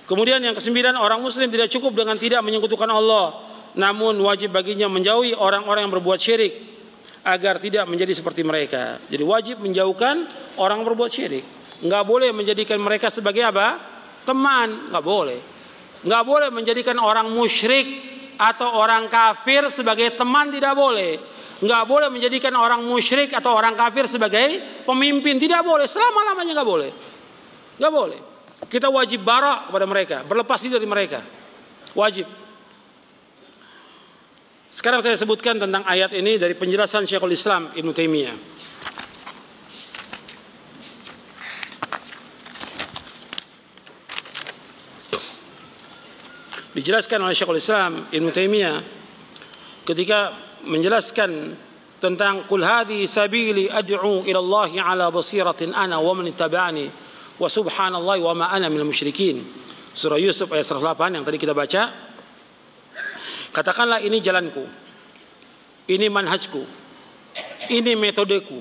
Kemudian yang kesembilan, orang muslim tidak cukup dengan tidak menyekutukan Allah, namun wajib baginya menjauhi orang-orang yang berbuat syirik agar tidak menjadi seperti mereka. Jadi wajib menjauhkan orang yang berbuat syirik. Nggak boleh menjadikan mereka sebagai apa? Teman, nggak boleh. Nggak boleh menjadikan orang musyrik atau orang kafir sebagai teman, tidak boleh. Nggak boleh menjadikan orang musyrik atau orang kafir sebagai pemimpin, tidak boleh. Selama-lamanya nggak boleh. Nggak boleh. Kita wajib bara kepada mereka, berlepas diri dari mereka. Wajib. Sekarang saya sebutkan tentang ayat ini dari penjelasan Syekhul Islam Ibnu Taimiyah. Dijelaskan oleh Syekhul Islam Ibnu Taimiyah ketika menjelaskan tentang qul hadhi sabili ad'u ila Allah ala basiratin ana wa man ittaba'ani wa subhanallahi wa ma ana minal musyrikin. Surah Yusuf ayat 108 yang tadi kita baca. Katakanlah, ini jalanku, ini manhajku, ini metodeku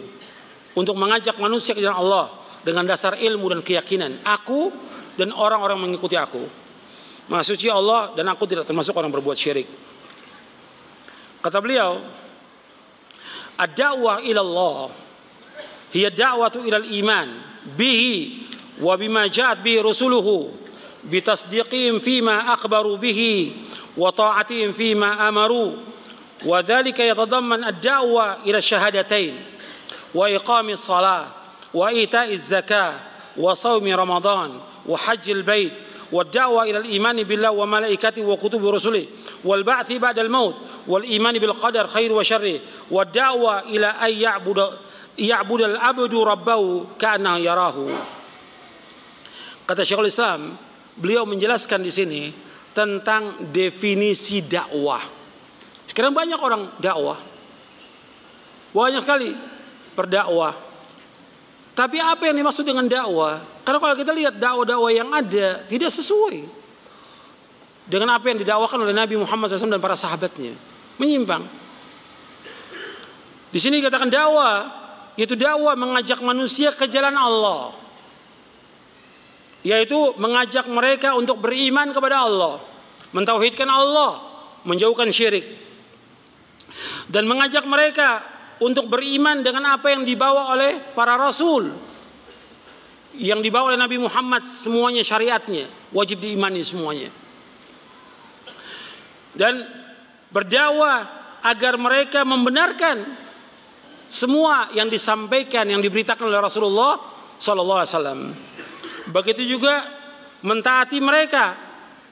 untuk mengajak manusia ke jalan Allah dengan dasar ilmu dan keyakinan. Aku dan orang-orang mengikuti aku. Maha suci Allah dan aku tidak termasuk orang berbuat syirik. Kata beliau, ad-da'wah ila Allah hiya da'watu ila al-iman bihi wa bima ja'at bihi rusuluhu bitasdiqihim fima akhbaru bihi wa ta'atihim fima amaru wa dhalika yatadamman ad-da'wa ila syahadatain wa iqamis salah wa ita'iz zakah wa sawmi ramadan wa hajjil bait wa ad-da'wa ila al-imani billah wa malaikatihi wa kutubi rusulih wal ba'thi ba'da al-maut wal imani bil qadar khair wa syarrih wa ad-da'wa ila ay ya'budu al-abdu rabbahu ka'annahu yarahu. Kata Syekhul Islam, beliau menjelaskan di sini tentang definisi dakwah. Sekarang banyak orang dakwah, banyak sekali berdakwah. Tapi apa yang dimaksud dengan dakwah? Karena kalau kita lihat dakwah-dakwah yang ada tidak sesuai dengan apa yang didakwakan oleh Nabi Muhammad SAW dan para sahabatnya, menyimpang. Di sini dikatakan dakwah, yaitu dakwah mengajak manusia ke jalan Allah, yaitu mengajak mereka untuk beriman kepada Allah, mentauhidkan Allah, menjauhkan syirik, dan mengajak mereka untuk beriman dengan apa yang dibawa oleh para rasul, yang dibawa oleh Nabi Muhammad, semuanya syariatnya wajib diimani semuanya, dan berdakwah agar mereka membenarkan semua yang disampaikan, yang diberitakan oleh Rasulullah sallallahu alaihi wasallam. Begitu juga mentaati mereka,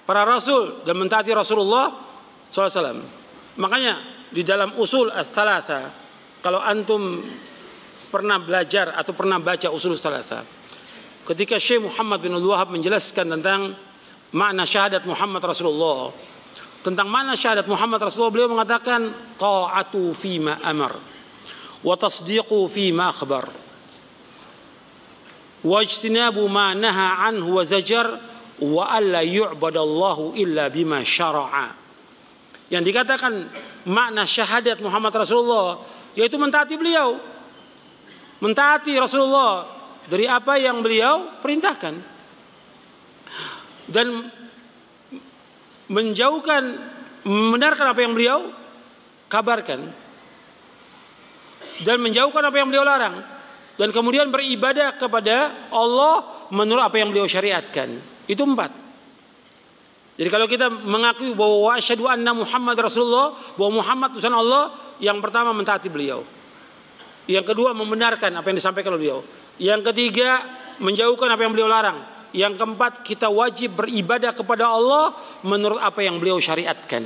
para rasul, dan mentaati Rasulullah SAW. Makanya di dalam usul ats-tsalatsa, kalau antum pernah belajar atau pernah baca usul ats-tsalatsa, ketika Syekh Muhammad bin Abdul Wahhab menjelaskan tentang makna syahadat Muhammad Rasulullah, tentang makna syahadat Muhammad Rasulullah, beliau mengatakan ta'atu fima amar wa tasdiqu fima akhbar wajtinabu ma naha anhu wa zajar wa alla yu'badallahu illa bima syara'a. Yang dikatakan makna syahadat Muhammad Rasulullah yaitu mentaati beliau, mentaati Rasulullah dari apa yang beliau perintahkan, dan menjauhkan, membenarkan apa yang beliau kabarkan, dan menjauhkan apa yang beliau larang, dan kemudian beribadah kepada Allah menurut apa yang beliau syariatkan. Itu 4. Jadi kalau kita mengakui bahwa asyhadu anna Muhammad Rasulullah, bahwa Muhammad utusan Allah, yang pertama mentaati beliau, yang kedua membenarkan apa yang disampaikan oleh beliau, yang ketiga menjauhkan apa yang beliau larang, yang keempat kita wajib beribadah kepada Allah menurut apa yang beliau syariatkan.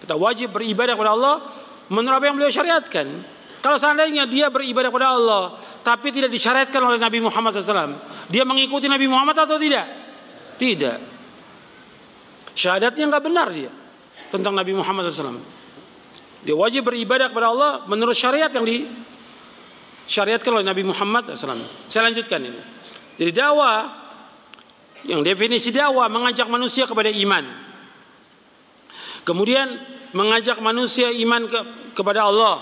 Kita wajib beribadah kepada Allah menurut apa yang beliau syariatkan. Kalau seandainya dia beribadah kepada Allah tapi tidak disyariatkan oleh Nabi Muhammad SAW, dia mengikuti Nabi Muhammad atau tidak? Tidak. Syahadatnya nggak benar dia tentang Nabi Muhammad SAW. Dia wajib beribadah kepada Allah menurut syariat yang disyariatkan oleh Nabi Muhammad SAW. Saya lanjutkan ini. Jadi dakwah, yang definisi dakwah mengajak manusia kepada iman, kemudian mengajak manusia iman kepada Allah,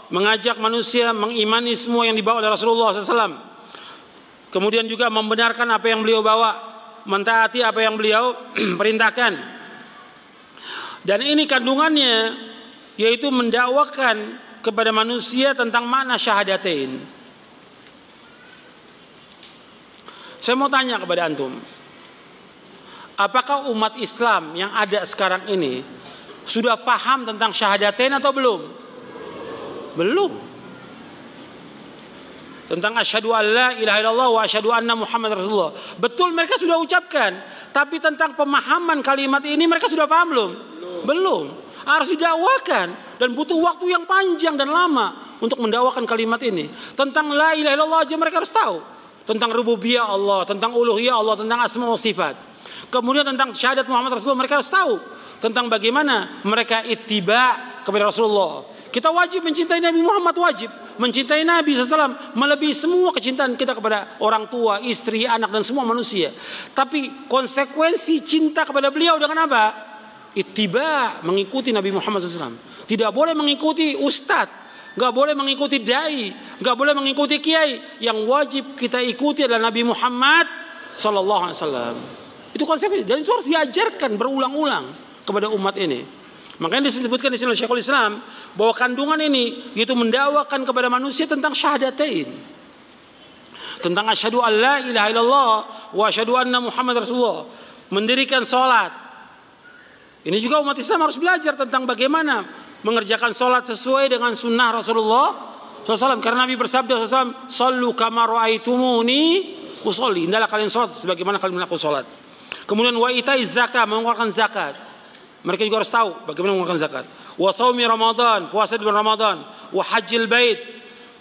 mengajak manusia mengimani semua yang dibawa oleh Rasulullah SAW, kemudian juga membenarkan apa yang beliau bawa, mentaati apa yang beliau perintahkan. Dan ini kandungannya, yaitu mendakwakan kepada manusia tentang makna syahadatain. Saya mau tanya kepada antum, apakah umat Islam yang ada sekarang ini sudah paham tentang syahadatain atau belum? Belum. Tentang asyhadu an la ilaha illallah wa asyhadu anna Muhammad Rasulullah. Betul, mereka sudah ucapkan, tapi tentang pemahaman kalimat ini mereka sudah paham belum? Belum. Harus didakwakan dan butuh waktu yang panjang dan lama untuk mendakwakan kalimat ini. Tentang la ilaha illallah aja mereka harus tahu. Tentang rububiyah Allah, tentang uluhiyah Allah, tentang asma wa sifat. Kemudian tentang syahadat Muhammad Rasulullah mereka harus tahu. Tentang bagaimana mereka ittiba kepada Rasulullah. Kita wajib mencintai Nabi Muhammad, wajib mencintai Nabi SAW melebihi semua kecintaan kita kepada orang tua, istri, anak dan semua manusia. Tapi konsekuensi cinta kepada beliau dengan apa? Ittiba, mengikuti Nabi Muhammad SAW. Tidak boleh mengikuti ustadz, gak boleh mengikuti dai, gak boleh mengikuti kiai. Yang wajib kita ikuti adalah Nabi Muhammad SAW. Itu konsepnya. Dan itu harus diajarkan berulang-ulang kepada umat ini. Makanya disebutkan di sini Syekhul Islam bahwa kandungan ini yaitu mendakwakan kepada manusia tentang syahadatain. Tentang asyhadu an la ilaha illallah wa asyhadu anna Muhammad Rasulullah. Mendirikan salat. Ini juga umat Islam harus belajar tentang bagaimana mengerjakan sholat sesuai dengan sunnah Rasulullah SAW. Karena Nabi bersabda SAW, "Sallu kama ra'aitumuni usolli." Hendaklah kalian sholat sebagaimana kalian melakukan sholat. Kemudian wa itai zakat, mengeluarkan zakat. Mereka juga harus tahu bagaimana mengeluarkan zakat. Wa shaumi Ramadan, puasa di bulan Ramadan. Wa hajjil bait,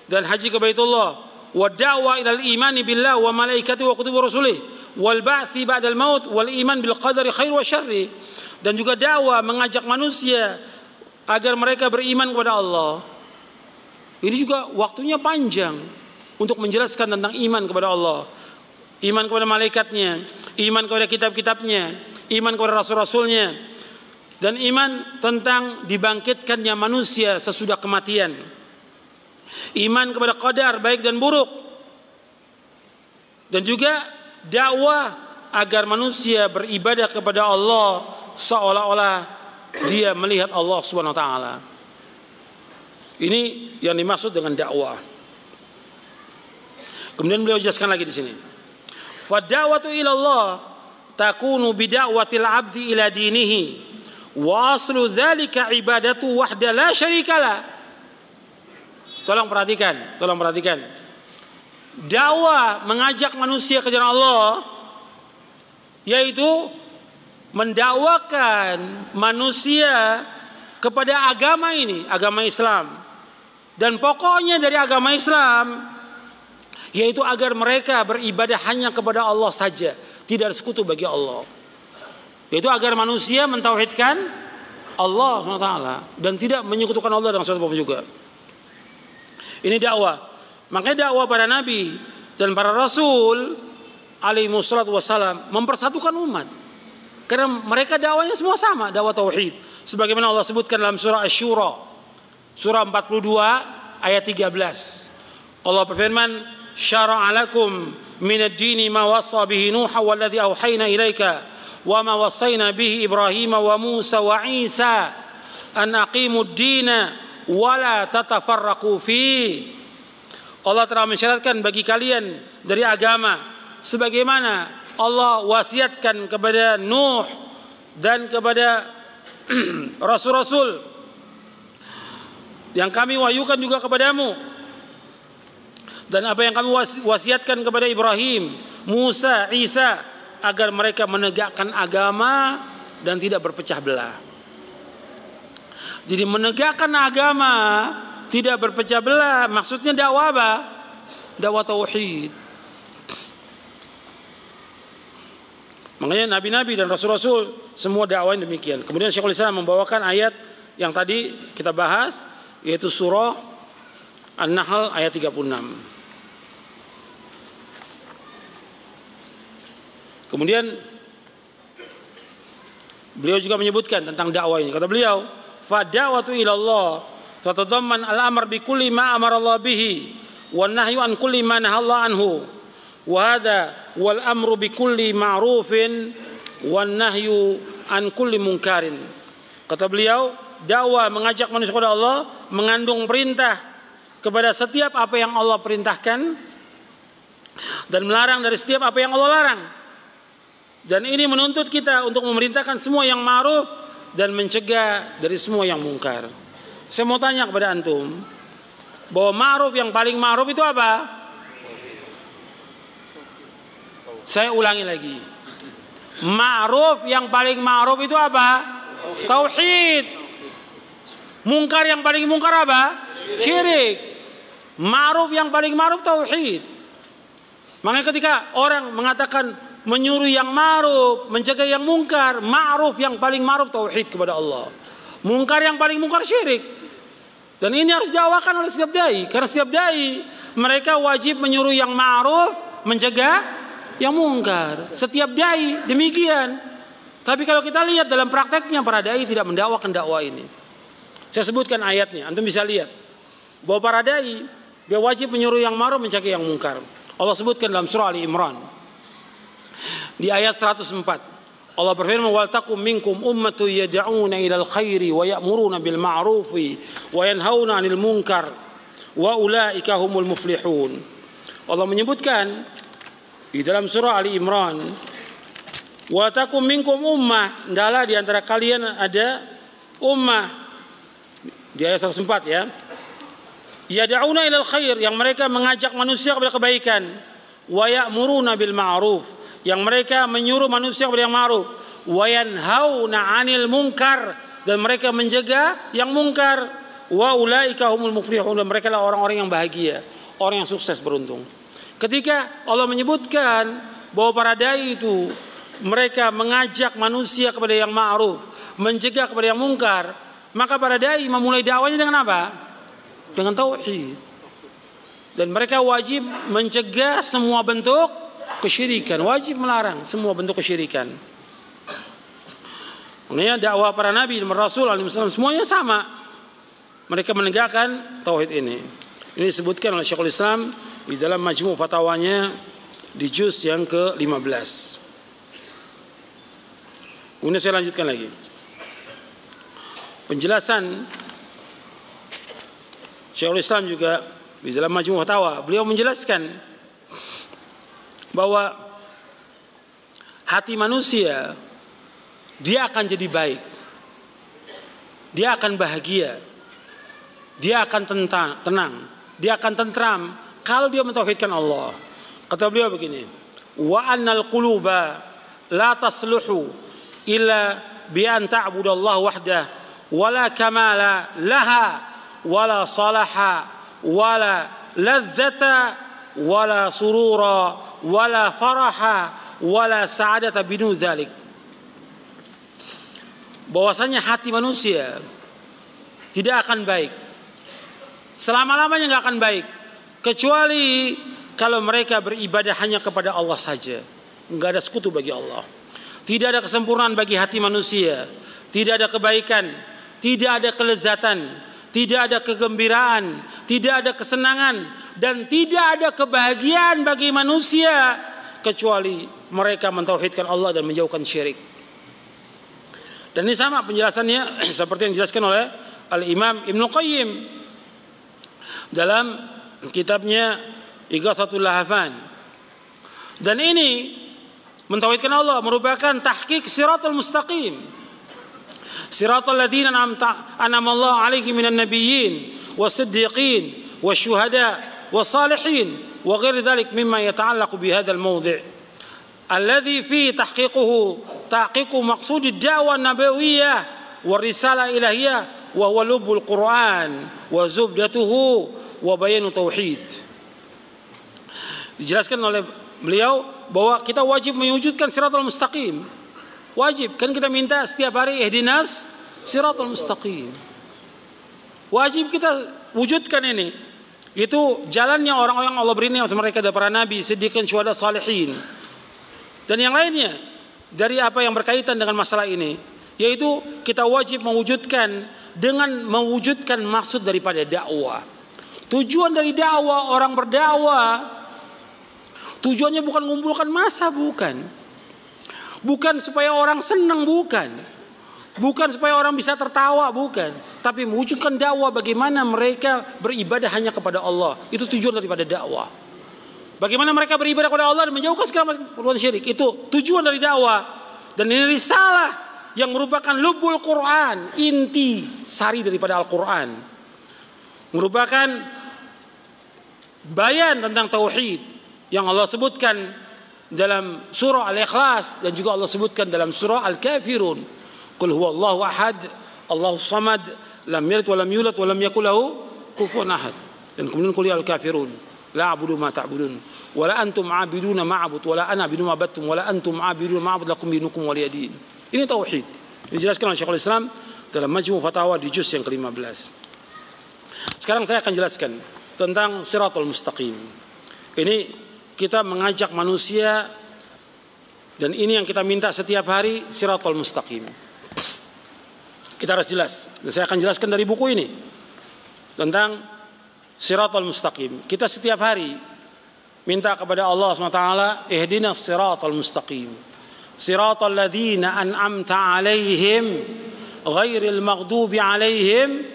dan haji ke Baitullah. Wa da'wa ilal imani billah wa malaikati wa kutubi rasulih. Wal ba'thi ba'dal maut wal iman bil qadari khair wa syarri. Dan juga dakwah mengajak manusia agar mereka beriman kepada Allah. Ini juga waktunya panjang untuk menjelaskan tentang iman kepada Allah, iman kepada malaikatnya, iman kepada kitab-kitabnya, iman kepada rasul-rasulnya, dan iman tentang dibangkitkannya manusia sesudah kematian, iman kepada qadar baik dan buruk, dan juga dakwah agar manusia beribadah kepada Allah seolah-olah dia melihat Allah Subhanahu wa taala. Ini yang dimaksud dengan dakwah. Kemudian beliau jelaskan lagi di sini. Fa da'watu ila Allah takunu bi da'watil 'abdi ila dinihi wa aslu dzalika ibadatu wahda la syarikalah. Tolong perhatikan. Dakwah mengajak manusia ke jalan Allah yaitu mendakwakan manusia kepada agama ini, agama Islam. Dan pokoknya dari agama Islam yaitu agar mereka beribadah hanya kepada Allah saja, tidak ada sekutu bagi Allah. Yaitu agar manusia mentauhidkan Allah SWT dan tidak menyekutukan Allah dengan sesuatu apapun juga. Ini dakwah. Makanya dakwah para nabi dan para rasul alaihi wassalatu wassalam mempersatukan umat. Karena mereka dakwanya semua sama, dakwah tauhid. Sebagaimana Allah sebutkan dalam surah Asy-Syura, surah 42 ayat 13. Allah berfirman, "Syara'a lakum minad dini ma wassa bihi Nuh walladzi auhayna ilaika wa ma wassayna bihi Ibrahim wa Musa wa Isa an aqimud dina wa la tatafarraqu fi." Allah telah mensyaratkan bagi kalian dari agama sebagaimana Allah wasiatkan kepada Nuh dan kepada rasul-rasul yang kami wahyukan juga kepadamu, dan apa yang kami wasiatkan kepada Ibrahim, Musa, Isa, agar mereka menegakkan agama dan tidak berpecah belah. Jadi menegakkan agama, tidak berpecah belah, maksudnya dakwah apa? Dakwah tauhid. Makanya nabi-nabi dan rasul-rasul semua dakwahnya demikian. Kemudian Syekhul Islam membawakan ayat yang tadi kita bahas, yaitu surah An-Nahl ayat 36. Kemudian beliau juga menyebutkan tentang dakwah ini. Kata beliau, fa da'watu ila Allah tatadamman al-amr bi kulli ma amara Allah bihi wan nahyu an kulli ma nahallahu anhu Wa hadza wal amru bi kulli ma'rufin wan nahyu an kulli munkarin. Kata beliau, dakwah mengajak manusia kepada Allah mengandung perintah kepada setiap apa yang Allah perintahkan dan melarang dari setiap apa yang Allah larang. Dan ini menuntut kita untuk memerintahkan semua yang ma'ruf dan mencegah dari semua yang mungkar. Saya mau tanya kepada antum, bahwa ma'ruf yang paling ma'ruf itu apa? Saya ulangi lagi. Ma'ruf yang paling ma'ruf itu apa? Tauhid. Mungkar yang paling mungkar apa? Syirik. Ma'ruf yang paling ma'ruf tauhid. Makanya ketika orang mengatakan menyuruh yang ma'ruf, mencegah yang mungkar, ma'ruf yang paling ma'ruf tauhid kepada Allah. Mungkar yang paling mungkar syirik. Dan ini harus diawakan oleh setiap dai, karena setiap dai mereka wajib menyuruh yang ma'ruf, mencegah yang mungkar. Setiap dai demikian. Tapi kalau kita lihat dalam prakteknya, para dai tidak mendakwakan dakwah ini. Saya sebutkan ayatnya, antum bisa lihat bahwa para dai dia wajib menyuruh yang ma'ruf, mencegah yang mungkar. Allah sebutkan dalam surah Ali Imran di ayat 104. Allah berfirman, wal takum minkum ummatu yad'una ilal khairi wa ya'muruna bil ma'rufi wa yanhauna 'anil munkar wa ulaika humul muflihun. Allah menyebutkan di dalam surah Ali Imran, wa takum minkum ummah, hendaklah di antara kalian ada ummah, di ayat 104 ya. Yad'una ilal khair, yang mereka mengajak manusia kepada kebaikan, wa ya'muruna bil ma'ruf, yang mereka menyuruh manusia kepada yang ma'ruf, wa yanhauna 'anil munkar, dan mereka mencegah yang mungkar, wa ulaika humul muflihun, dan mereka lah orang-orang yang bahagia, orang yang sukses, beruntung. Ketika Allah menyebutkan bahwa para dai itu mereka mengajak manusia kepada yang ma'ruf, mencegah kepada yang mungkar, maka para dai memulai dakwanya dengan apa? Dengan tauhid. Dan mereka wajib mencegah semua bentuk kesyirikan, wajib melarang semua bentuk kesyirikan. Maknanya dakwah para nabi dan rasul alaihi wasallam semuanya sama. Mereka menegakkan tauhid ini. Ini disebutkan oleh Syekhul Islam di dalam majmu' fatwanya di juz yang ke-15. Kemudian saya lanjutkan lagi. Penjelasan Syekhul Islam juga di dalam majmu' fatwa, beliau menjelaskan bahwa hati manusia dia akan jadi baik, dia akan bahagia, dia akan tenang, dia akan tentram kalau dia mentauhidkan Allah. Kata beliau begini, wa annal quluba la tasluhu illa bi an ta'budallah wahdah wala kamala laha wala salaha wala ladzata wala surura wala faraha wala sa'adata binu dzalik. Bahwasanya hati manusia tidak akan baik, selama-lamanya nggak akan baik, kecuali kalau mereka beribadah hanya kepada Allah saja, nggak ada sekutu bagi Allah. Tidak ada kesempurnaan bagi hati manusia, tidak ada kebaikan, tidak ada kelezatan, tidak ada kegembiraan, tidak ada kesenangan, dan tidak ada kebahagiaan bagi manusia kecuali mereka mentauhidkan Allah dan menjauhkan syirik. Dan ini sama penjelasannya seperti yang dijelaskan oleh Al-Imam Ibnu Qayyim dalam kitabnya Ighatsatul Lahafan. Dan ini mentauhidkan Allah merupakan tahqiq siratal mustaqim, siratal ladzina an'ama Allah 'alaihim minan nabiyyin was-siddiqin wasyuhada was-salihin wa ghairi dzalik mimma yata'allaqu bihadzal mawdhi' alladhi fi tahqiqu maqsud ad-da'wah an-nabawiyyah wa risalah ilahiyah wa huwa lubul Qur'an wa zubdatuhu wa bayanu tauhid. Dijelaskan oleh beliau bahwa kita wajib mewujudkan siratal mustaqim. Wajib, kan kita minta setiap hari ihdinas siratal mustaqim. Wajib kita wujudkan ini. Itu jalannya orang-orang Allah beri nikmat mereka dari para nabi, siddiqin, syuhada, salihin. Dan yang lainnya dari apa yang berkaitan dengan masalah ini, yaitu kita wajib mewujudkan dengan mewujudkan maksud daripada dakwah. Tujuan dari dakwah, orang berdakwah Tujuannya bukan mengumpulkan massa, bukan. Bukan supaya orang senang, bukan. Bukan supaya orang bisa tertawa, bukan. Tapi mewujudkan dakwah bagaimana mereka beribadah hanya kepada Allah. Itu tujuan daripada dakwah. Bagaimana mereka beribadah kepada Allah dan menjauhkan segala macam perbuatan syirik. Itu tujuan dari dakwah. Dan ini risalah yang merupakan lubul Quran, inti sari daripada Al-Quran. Merupakan bayan tentang tauhid yang Allah sebutkan dalam surah Al-Ikhlas dan juga Allah sebutkan dalam surah Al-Kafirun. Qul huwallahu ahad, Allahus samad, lam yalid wa lam yulad wa lam yakul lahu kufuwan ahad. Dan kemudian qul ya Al-Kafirun, la a'budu ma ta'budun, wa la antum 'abiduna ma a'bud, wa la ana 'abidu ma battum, wa la antum 'abiduna ma a'bud, lakum dinukum waliyadin. Ini tauhid. Dijelaskan oleh Syekhul Islam dalam Majmu' Fatawa di juz yang ke-15. Sekarang saya akan jelaskan tentang Shiratal Mustaqim. Ini kita mengajak manusia, dan ini yang kita minta setiap hari, Shiratal Mustaqim. Kita harus jelas, dan saya akan jelaskan dari buku ini tentang Shiratal Mustaqim. Kita setiap hari minta kepada Allah SWT, ihdinas Shiratal Mustaqim, Shiratal ladzina an'amta alaihim ghairil maghdubi alaihim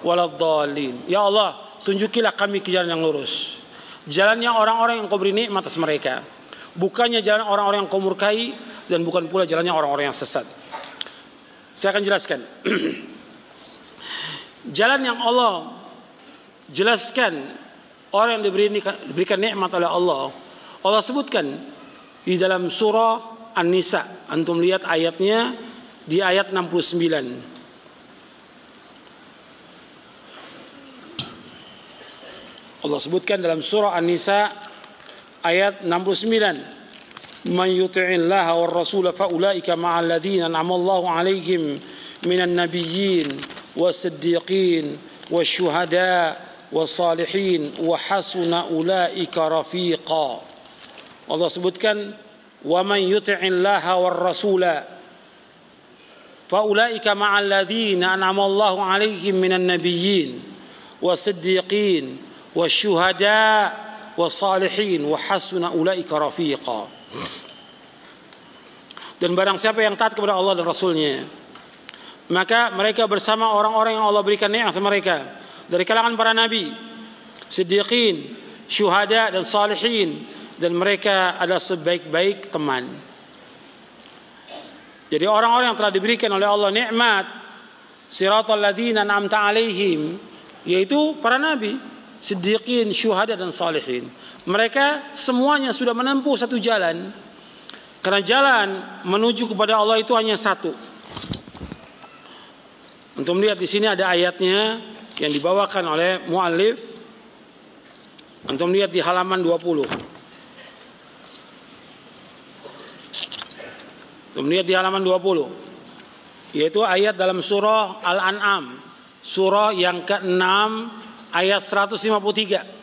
waladdallin. Ya Allah, tunjukilah kami ke jalan yang lurus, jalannya orang-orang yang kau beri nikmat atas mereka, bukannya jalan orang-orang yang kau murkai, dan bukan pula jalannya orang-orang yang sesat. Saya akan jelaskan. Jalan yang Allah jelaskan orang yang diberikan nikmat oleh Allah, Allah sebutkan di dalam surah An-Nisa. Antum lihat ayatnya di ayat 69. Allah sebutkan dalam surah An-Nisa ayat 69. Man yuti'illaha war rasula fa ulaika ma'al ladzina an'amallahu 'alaihim minan nabiyyin was-siddiqin wasyuhada was-salihin wa hasuna ulaika rafiqa. Allah sebutkan wa man yuti'illaha war rasula fa ulaika ma'al ladzina an'amallahu 'alaihim minan nabiyyin was-siddiqin wasyuhada wassalihin wa hasuna ulaika rafiqa. Dan barang siapa yang taat kepada Allah dan Rasulnya, maka mereka bersama orang-orang yang Allah berikan nikmat mereka dari kalangan para nabi, siddiqin, syuhada dan salihin, dan mereka adalah sebaik-baik teman. Jadi orang-orang yang telah diberikan oleh Allah nikmat, Shiratal ladzina an'amta alaihim, yaitu para nabi, siddiqin, syuhada dan salihin. Mereka semuanya sudah menempuh satu jalan. Karena jalan menuju kepada Allah itu hanya satu. Untuk melihat di sini ada ayatnya yang dibawakan oleh muallif. Untuk melihat di halaman 20. Untuk melihat di halaman 20, yaitu ayat dalam surah Al-An'am, surah yang ke-6 ayat 153.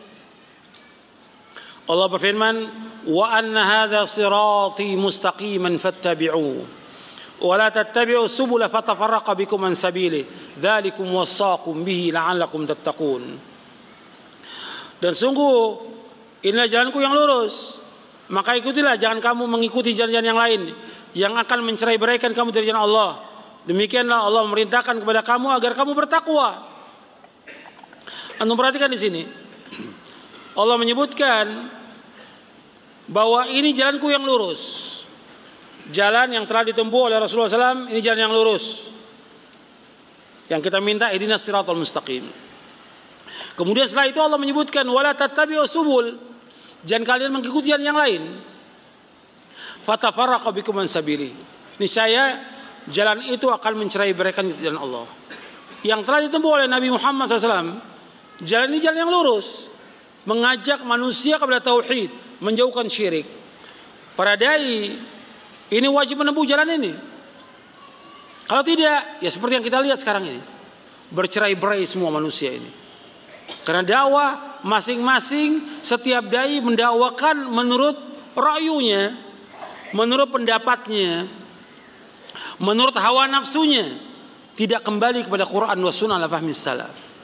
Allah berfirman, wa anna hadza sirati mustaqiman fattabi'uhu wa la tattabi'u subula fatafarraqa bikum an sabili dzalikum wassaqum bihi la'allakum tattaqun. Dan sungguh inilah jalanku yang lurus, maka ikutilah, jangan kamu mengikuti jalan-jalan yang lain yang akan mencerai-beraikan kamu dari jalan Allah. Demikianlah Allah memerintahkan kepada kamu agar kamu bertakwa. Anda perhatikan di sini, Allah menyebutkan bahwa ini jalanku yang lurus, jalan yang telah ditempuh oleh Rasulullah SAW. Ini jalan yang lurus yang kita minta, ihdinas siratal mustaqim. Kemudian setelah itu Allah menyebutkan wala tattabi'us subul, jangan kalian mengikuti jalan yang lain, fatafarraqa bikum an sabili, niscaya jalan itu akan mencerai-beraikan jalan Allah yang telah ditempuh oleh Nabi Muhammad SAW. Jalan ini jalan yang lurus, mengajak manusia kepada tauhid, menjauhkan syirik. Para dai ini wajib menempuh jalan ini. Kalau tidak, ya seperti yang kita lihat sekarang ini, bercerai-berai semua manusia ini. Karena dakwah masing-masing, setiap dai mendakwakan menurut ra'yunya, menurut pendapatnya, menurut hawa nafsunya, tidak kembali kepada Quran wa sunnah ala fahmi salaf.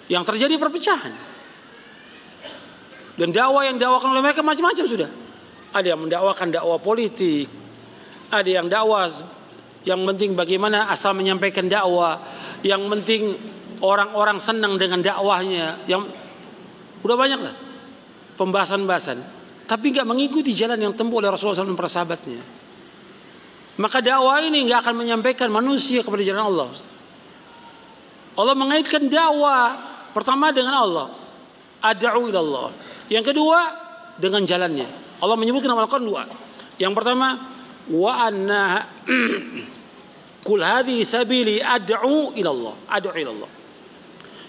Yang terjadi perpecahan. Dan dakwah yang dakwakan oleh mereka macam-macam sudah. Ada yang mendakwakan dakwah politik, ada yang dakwah yang penting bagaimana asal menyampaikan dakwah, yang penting orang-orang senang dengan dakwahnya, yang udah banyak lah pembahasan-pembahasan, tapi nggak mengikuti jalan yang tempuh oleh Rasulullah SAW dan para sahabatnya. Maka dakwah ini nggak akan menyampaikan manusia kepada jalan Allah. Allah mengaitkan dakwah pertama dengan Allah, ad'u ila Allah. Yang kedua dengan jalannya. Allah menyebutkan dalam Al-Quran dua. Yang pertama, wa anna kul hadhihi sabili ad'u ila Allah, ad'u ila Allah.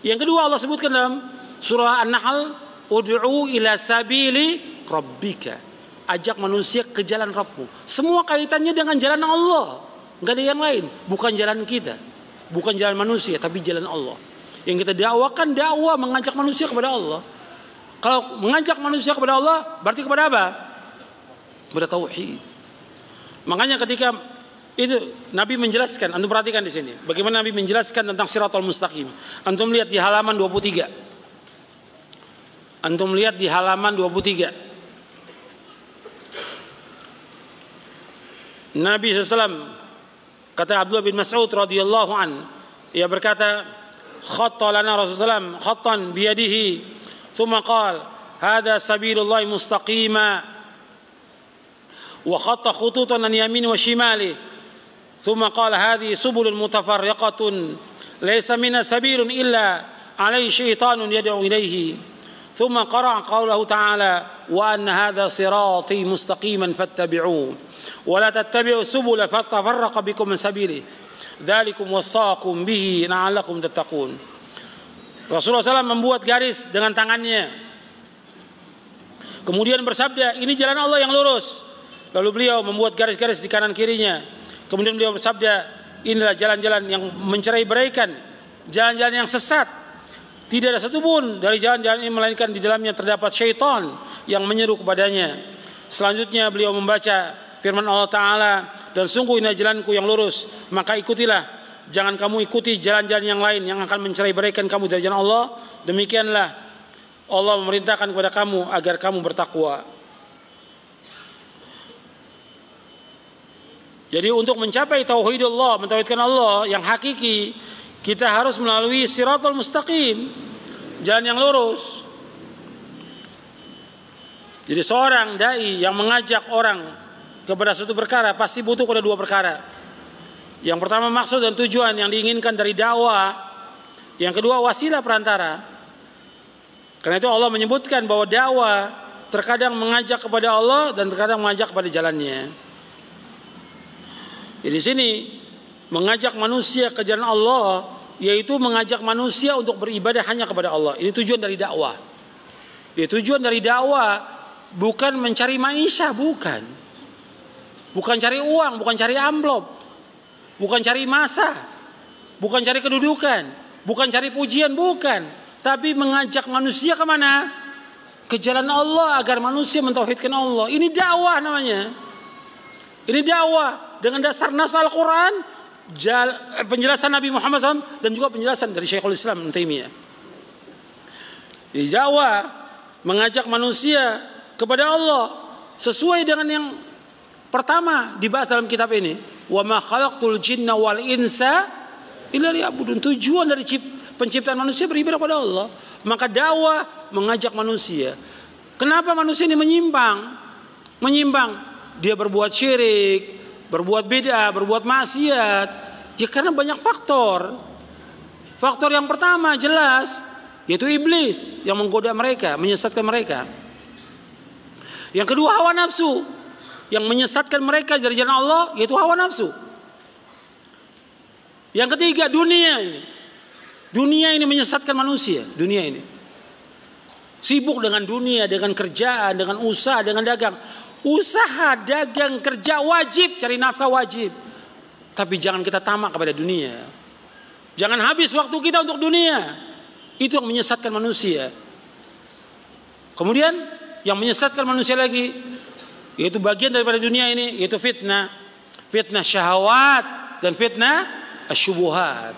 Yang kedua Allah sebutkan dalam surah An-Nahl, ud'u ila sabili rabbika. Ajak manusia ke jalan Rabbmu. Semua kaitannya dengan jalan Allah. Enggak ada yang lain, bukan jalan kita. Bukan jalan manusia, tapi jalan Allah. Yang kita dakwakan dakwah mengajak manusia kepada Allah. Kalau mengajak manusia kepada Allah, berarti kepada apa? Kepada tauhid. Makanya ketika itu Nabi menjelaskan, antum perhatikan di sini, bagaimana Nabi menjelaskan tentang Shiratal Mustaqim. Antum lihat di halaman 23. Antum lihat di halaman 23. Nabi SAW, kata Abdullah bin Mas'ud radhiyallahu an, ia berkata, khatta lana Rasulullah SAW khattan biyadihi, thumma qala hadha sabilullah mustaqima, wa khatta khututan an yamini wa shimali, thumma qala hadhihi subulun mutafarriqatun laysa minha sabilun illa alayhi syaitanun yad'u ilayhi, thumma qara'a qawlahu ta'ala wa anna hadha sirati mustaqiman fattabi'uhu wa la tattabi'u subula fatafarraqa bikum min sabilihi dzalikum wasaqum bihi la'allakum tattaqun. Rasulullah SAW membuat garis dengan tangannya, kemudian bersabda, ini jalan Allah yang lurus. Lalu beliau membuat garis-garis di kanan kirinya. Kemudian beliau bersabda, inilah jalan-jalan yang mencerai-beraikan, jalan-jalan yang sesat. Tidak ada satupun dari jalan-jalan ini melainkan di dalamnya terdapat syaitan yang menyeru kepadanya. Selanjutnya beliau membaca firman Allah Ta'ala, dan sungguh ini jalanku yang lurus, maka ikutilah. Jangan kamu ikuti jalan-jalan yang lain yang akan mencerai-beraikan kamu dari jalan Allah. Demikianlah Allah memerintahkan kepada kamu agar kamu bertakwa. Jadi untuk mencapai tauhidullah, mentauhidkan Allah yang hakiki, kita harus melalui Shiratal Mustaqim, jalan yang lurus. Jadi seorang dai yang mengajak orang kepada suatu perkara pasti butuh pada dua perkara. Yang pertama maksud dan tujuan yang diinginkan dari dakwah. Yang kedua wasilah perantara. Karena itu Allah menyebutkan bahwa dakwah terkadang mengajak kepada Allah dan terkadang mengajak kepada jalannya. Jadi di sini mengajak manusia ke jalan Allah, yaitu mengajak manusia untuk beribadah hanya kepada Allah. Ini tujuan dari dakwah. Ya, tujuan dari dakwah bukan mencari maisha, bukan. Bukan cari uang, bukan cari amplop. Bukan cari masa, bukan cari kedudukan, bukan cari pujian, bukan. Tapi mengajak manusia kemana? Ke jalan Allah agar manusia mentauhidkan Allah. Ini dakwah namanya. Ini dakwah dengan dasar nas Al-Quran, penjelasan Nabi Muhammad SAW, dan juga penjelasan dari Syekhul Islam Ibnu Taimiyah. Di dakwah mengajak manusia kepada Allah sesuai dengan yang pertama dibahas dalam kitab ini. Wa ma khalaqtul jinna wal insa illa liya'budun. Tujuan dari penciptaan manusia beribadah kepada Allah. Maka dakwah mengajak manusia. Kenapa manusia ini menyimpang? Menyimpang. Dia berbuat syirik, berbuat bid'ah, berbuat maksiat. Ya karena banyak faktor. Faktor yang pertama jelas, yaitu iblis yang menggoda mereka, menyesatkan mereka. Yang kedua hawa nafsu yang menyesatkan mereka dari jalan Allah, yaitu hawa nafsu. Yang ketiga dunia ini. Dunia ini menyesatkan manusia. Dunia ini sibuk dengan dunia, dengan kerjaan, dengan usaha, dengan dagang. Usaha, dagang, kerja wajib, cari nafkah wajib. Tapi jangan kita tamak kepada dunia. Jangan habis waktu kita untuk dunia. Itu yang menyesatkan manusia. Kemudian yang menyesatkan manusia lagi, yaitu bagian daripada dunia ini, yaitu fitnah. Fitnah syahwat dan fitnah asyubuhat.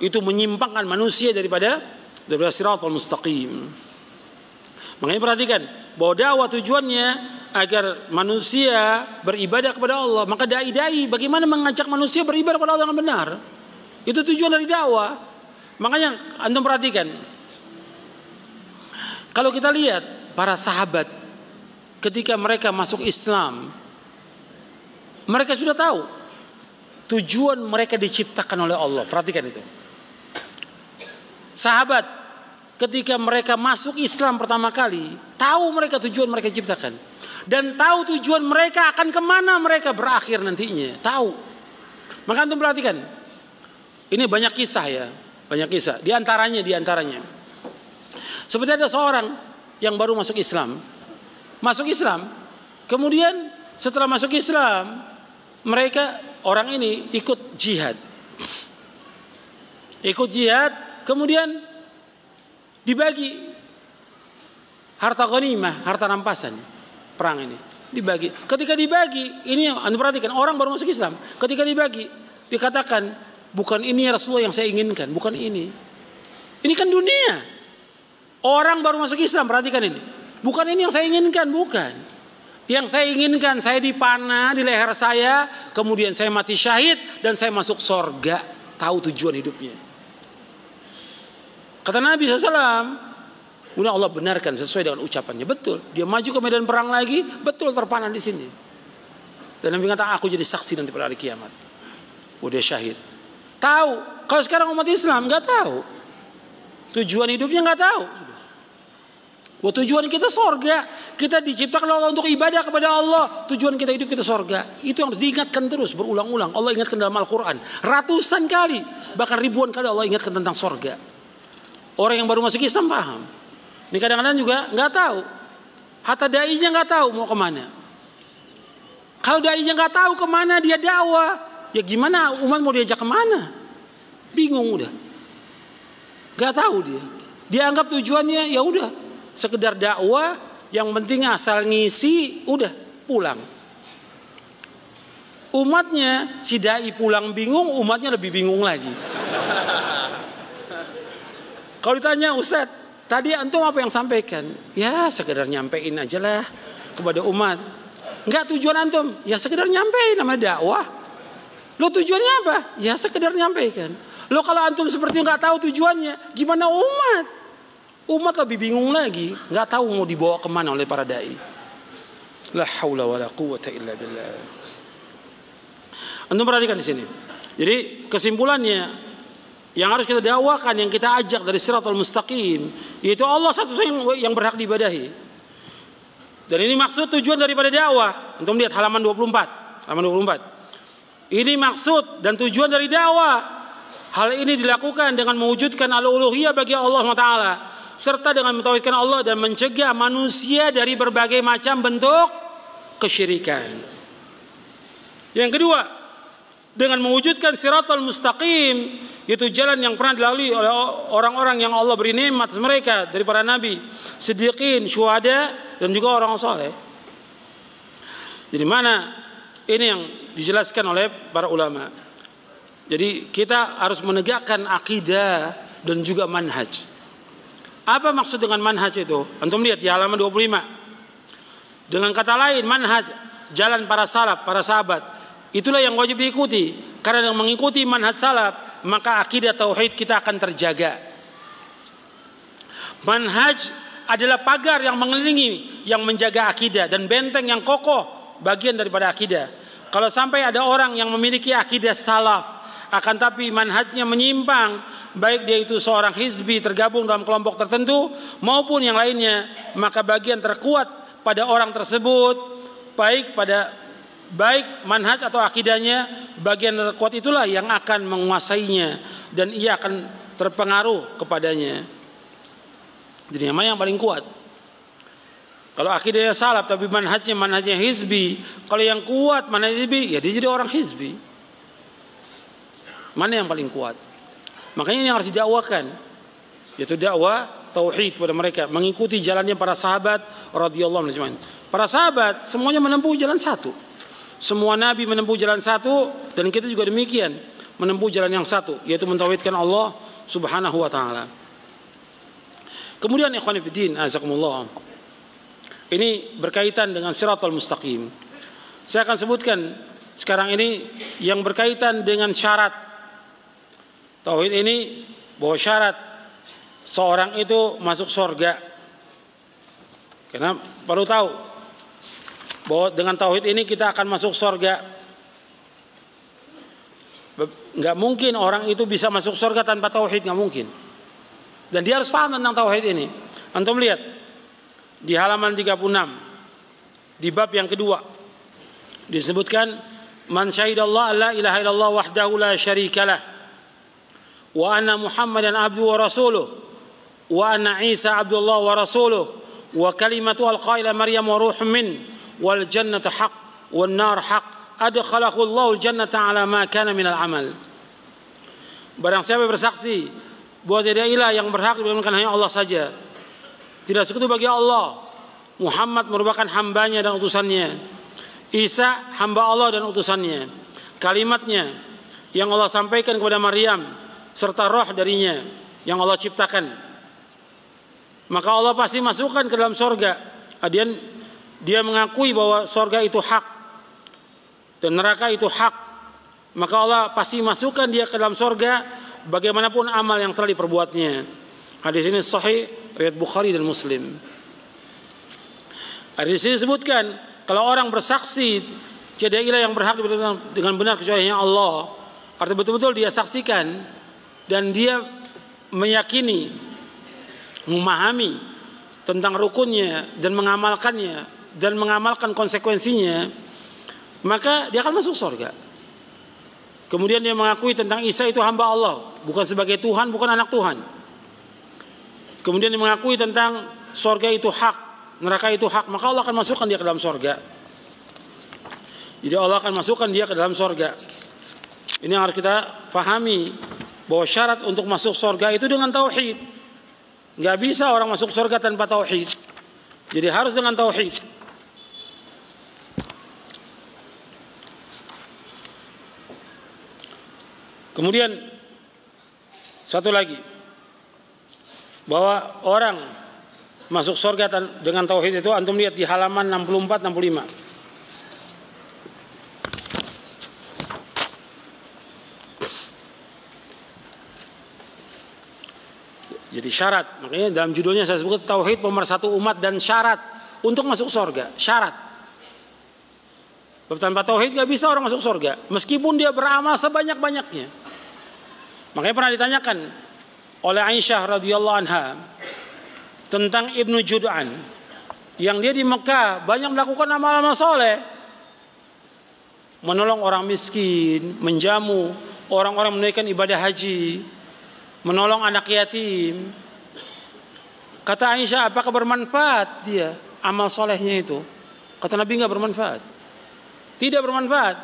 Itu menyimpangkan manusia daripada Shiratal Mustaqim. Makanya perhatikan bahwa dakwah tujuannya agar manusia beribadah kepada Allah. Maka dai-dai bagaimana mengajak manusia beribadah kepada Allah dengan benar. Itu tujuan dari dakwah. Makanya antum perhatikan, kalau kita lihat para sahabat ketika mereka masuk Islam, mereka sudah tahu tujuan mereka diciptakan oleh Allah. Perhatikan itu. Sahabat ketika mereka masuk Islam pertama kali, tahu mereka tujuan mereka diciptakan. Dan tahu tujuan mereka akan kemana mereka berakhir nantinya. Tahu. Maka antum perhatikan. Ini banyak kisah ya. Banyak kisah. Di antaranya. Seperti ada seorang yang baru masuk Islam. Masuk Islam. Kemudian setelah masuk Islam, mereka orang ini ikut jihad. Ikut jihad. Kemudian dibagi harta ghanimah, harta rampasan perang ini. Dibagi. Ketika dibagi, ini anda perhatikan, orang baru masuk Islam. Ketika dibagi, dikatakan, bukan ini ya Rasulullah yang saya inginkan, bukan ini. Ini kan dunia. Orang baru masuk Islam, perhatikan ini. Bukan ini yang saya inginkan, bukan. Yang saya inginkan, saya dipanah di leher saya, kemudian saya mati syahid, dan saya masuk sorga. Tahu tujuan hidupnya. Kata Nabi SAW, kemudian Allah benarkan sesuai dengan ucapannya. Betul. Dia maju ke medan perang lagi. Betul terpanah di sini. Dan Nabi kata, aku jadi saksi nanti pada hari kiamat. Oh, dia syahid. Tahu. Kalau sekarang umat Islam nggak tahu. Tujuan hidupnya nggak tahu. Wah, tujuan kita sorga. Kita diciptakan Allah untuk ibadah kepada Allah. Tujuan kita hidup kita sorga. Itu yang harus diingatkan terus berulang-ulang. Allah ingatkan dalam Al-Quran. Ratusan kali. Bahkan ribuan kali Allah ingatkan tentang sorga. Orang yang baru masuk Islam paham. Ini kadang-kadang juga nggak tahu. Hatta dai-nya nggak tahu mau kemana. Kalau dai-nya nggak tahu kemana dia dakwah, ya gimana umat mau diajak kemana? Bingung udah. Nggak tahu dia. Dia anggap tujuannya ya udah sekedar dakwah, yang penting asal ngisi, udah pulang. Umatnya si dai pulang bingung, umatnya lebih bingung lagi. Kalau ditanya Ustadz, tadi antum apa yang sampaikan? Ya sekedar nyampein aja lah kepada umat. Enggak, tujuan antum? Ya sekedar nyampein, namanya dakwah. Lo tujuannya apa? Ya sekedar nyampaikan. Lo kalau antum seperti nggak tahu tujuannya, gimana umat? Umat lebih bingung lagi, nggak tahu mau dibawa kemana oleh para dai. La haula wala quwwata illa billah. Antum perhatikan di sini. Jadi kesimpulannya, yang harus kita dakwakan, yang kita ajak dari Shiratal Mustaqim, yaitu Allah satu-satunya yang berhak diibadahi. Dan ini maksud tujuan daripada dakwah. Antum lihat halaman 24. Halaman 24. Ini maksud dan tujuan dari dakwah. Hal ini dilakukan dengan mewujudkan al-uluhiyah bagi Allah SWT, serta dengan mentauhidkan Allah dan mencegah manusia dari berbagai macam bentuk kesyirikan. Yang kedua, dengan mewujudkan Shiratal Mustaqim, itu jalan yang pernah dilalui oleh orang-orang yang Allah beri nikmat mereka dari para nabi, siddiqin, syuhada, dan juga orang saleh. Jadi mana ini yang dijelaskan oleh para ulama. Jadi kita harus menegakkan akidah dan juga manhaj. Apa maksud dengan manhaj itu? Antum lihat di halaman 25. Dengan kata lain, manhaj, jalan para salaf, para sahabat, itulah yang wajib diikuti. Karena dengan mengikuti manhaj salaf, maka akidah tauhid kita akan terjaga. Manhaj adalah pagar yang mengelilingi, yang menjaga akidah, dan benteng yang kokoh bagian daripada akidah. Kalau sampai ada orang yang memiliki akidah salaf, akan tapi manhajnya menyimpang, baik dia itu seorang hizbi tergabung dalam kelompok tertentu maupun yang lainnya, maka bagian terkuat pada orang tersebut, baik manhaj atau akidahnya, bagian terkuat itulah yang akan menguasainya dan ia akan terpengaruh kepadanya. Jadi yang mana yang paling kuat? Kalau akidahnya salaf tapi manhajnya hizbi, kalau yang kuat manhaj hizbi, ya dia jadi orang hizbi. Mana yang paling kuat? Makanya ini yang harus didakwakan, yaitu dakwah tauhid kepada mereka, mengikuti jalannya para sahabat radhiyallahu anhum. Para sahabat semuanya menempuh jalan satu. Semua nabi menempuh jalan satu, dan kita juga demikian, menempuh jalan yang satu, yaitu mentauhidkan Allah Subhanahu wa taala. Kemudian ikhwan fillah, azakumullah, Ini berkaitan dengan Shiratal Mustaqim. Saya akan sebutkan sekarang ini yang berkaitan dengan syarat tauhid ini, bahwa syarat seorang itu masuk surga. Karena perlu tahu bahwa dengan tauhid ini kita akan masuk surga. Nggak mungkin orang itu bisa masuk surga tanpa tauhid, nggak mungkin. Dan dia harus paham tentang tauhid ini. Antum lihat di halaman 36 di bab yang kedua disebutkan, man syahidallah la ilaha illallah wahdahu la syarikalah wa anna muhammadan abduhu wa rasuluh wa anna isa abdullah wa rasuluh wa kalimatu alqaila maryam wa ruh min wal jannatu haq wan nar haq adkhalahu Allahu al jannata ala ma kana min al amal. Barang siapa bersaksi bahwa tidak ilah yang berhak diibadahkan hanya Allah saja, tidak sekutu bagi Allah, Muhammad merupakan hambanya dan utusannya, Isa hamba Allah dan utusannya, kalimatnya yang Allah sampaikan kepada Maryam serta roh darinya yang Allah ciptakan, maka Allah pasti masukkan ke dalam surga. Dia mengakui bahwa surga itu hak dan neraka itu hak, maka Allah pasti masukkan dia ke dalam surga bagaimanapun amal yang telah diperbuatnya. Hadis ini sahih riwayat Bukhari dan Muslim. Hadis ini disebutkan kalau orang bersaksi tiada ilah yang berhak dengan benar kecuali hanya Allah, artinya betul-betul dia saksikan dan dia meyakini, memahami tentang rukunnya dan mengamalkannya dan mengamalkan konsekuensinya, maka dia akan masuk surga. Kemudian dia mengakui tentang Isa itu hamba Allah, bukan sebagai Tuhan, bukan anak Tuhan. Kemudian dia mengakui tentang surga itu hak, neraka itu hak, maka Allah akan masukkan dia ke dalam surga. Jadi Allah akan masukkan dia ke dalam surga. Ini yang harus kita pahami, bahwa syarat untuk masuk surga itu dengan tauhid. Gak bisa orang masuk surga tanpa tauhid. Jadi harus dengan tauhid. Kemudian satu lagi, bahwa orang masuk surga dengan tauhid itu antum lihat di halaman 64 65. Jadi syarat, makanya dalam judulnya saya sebut tauhid pemersatu umat dan syarat untuk masuk surga. Syarat. Tanpa tauhid gak bisa orang masuk surga, meskipun dia beramal sebanyak-banyaknya. Makanya pernah ditanyakan oleh Aisyah radhiyallahu anha tentang Ibnu Jud'an, yang dia di Mekah banyak melakukan amal-amal soleh, menolong orang miskin, menjamu orang-orang menunaikan ibadah haji, menolong anak yatim. Kata Aisyah, apakah bermanfaat dia amal solehnya itu? Kata Nabi, enggak bermanfaat. Tidak bermanfaat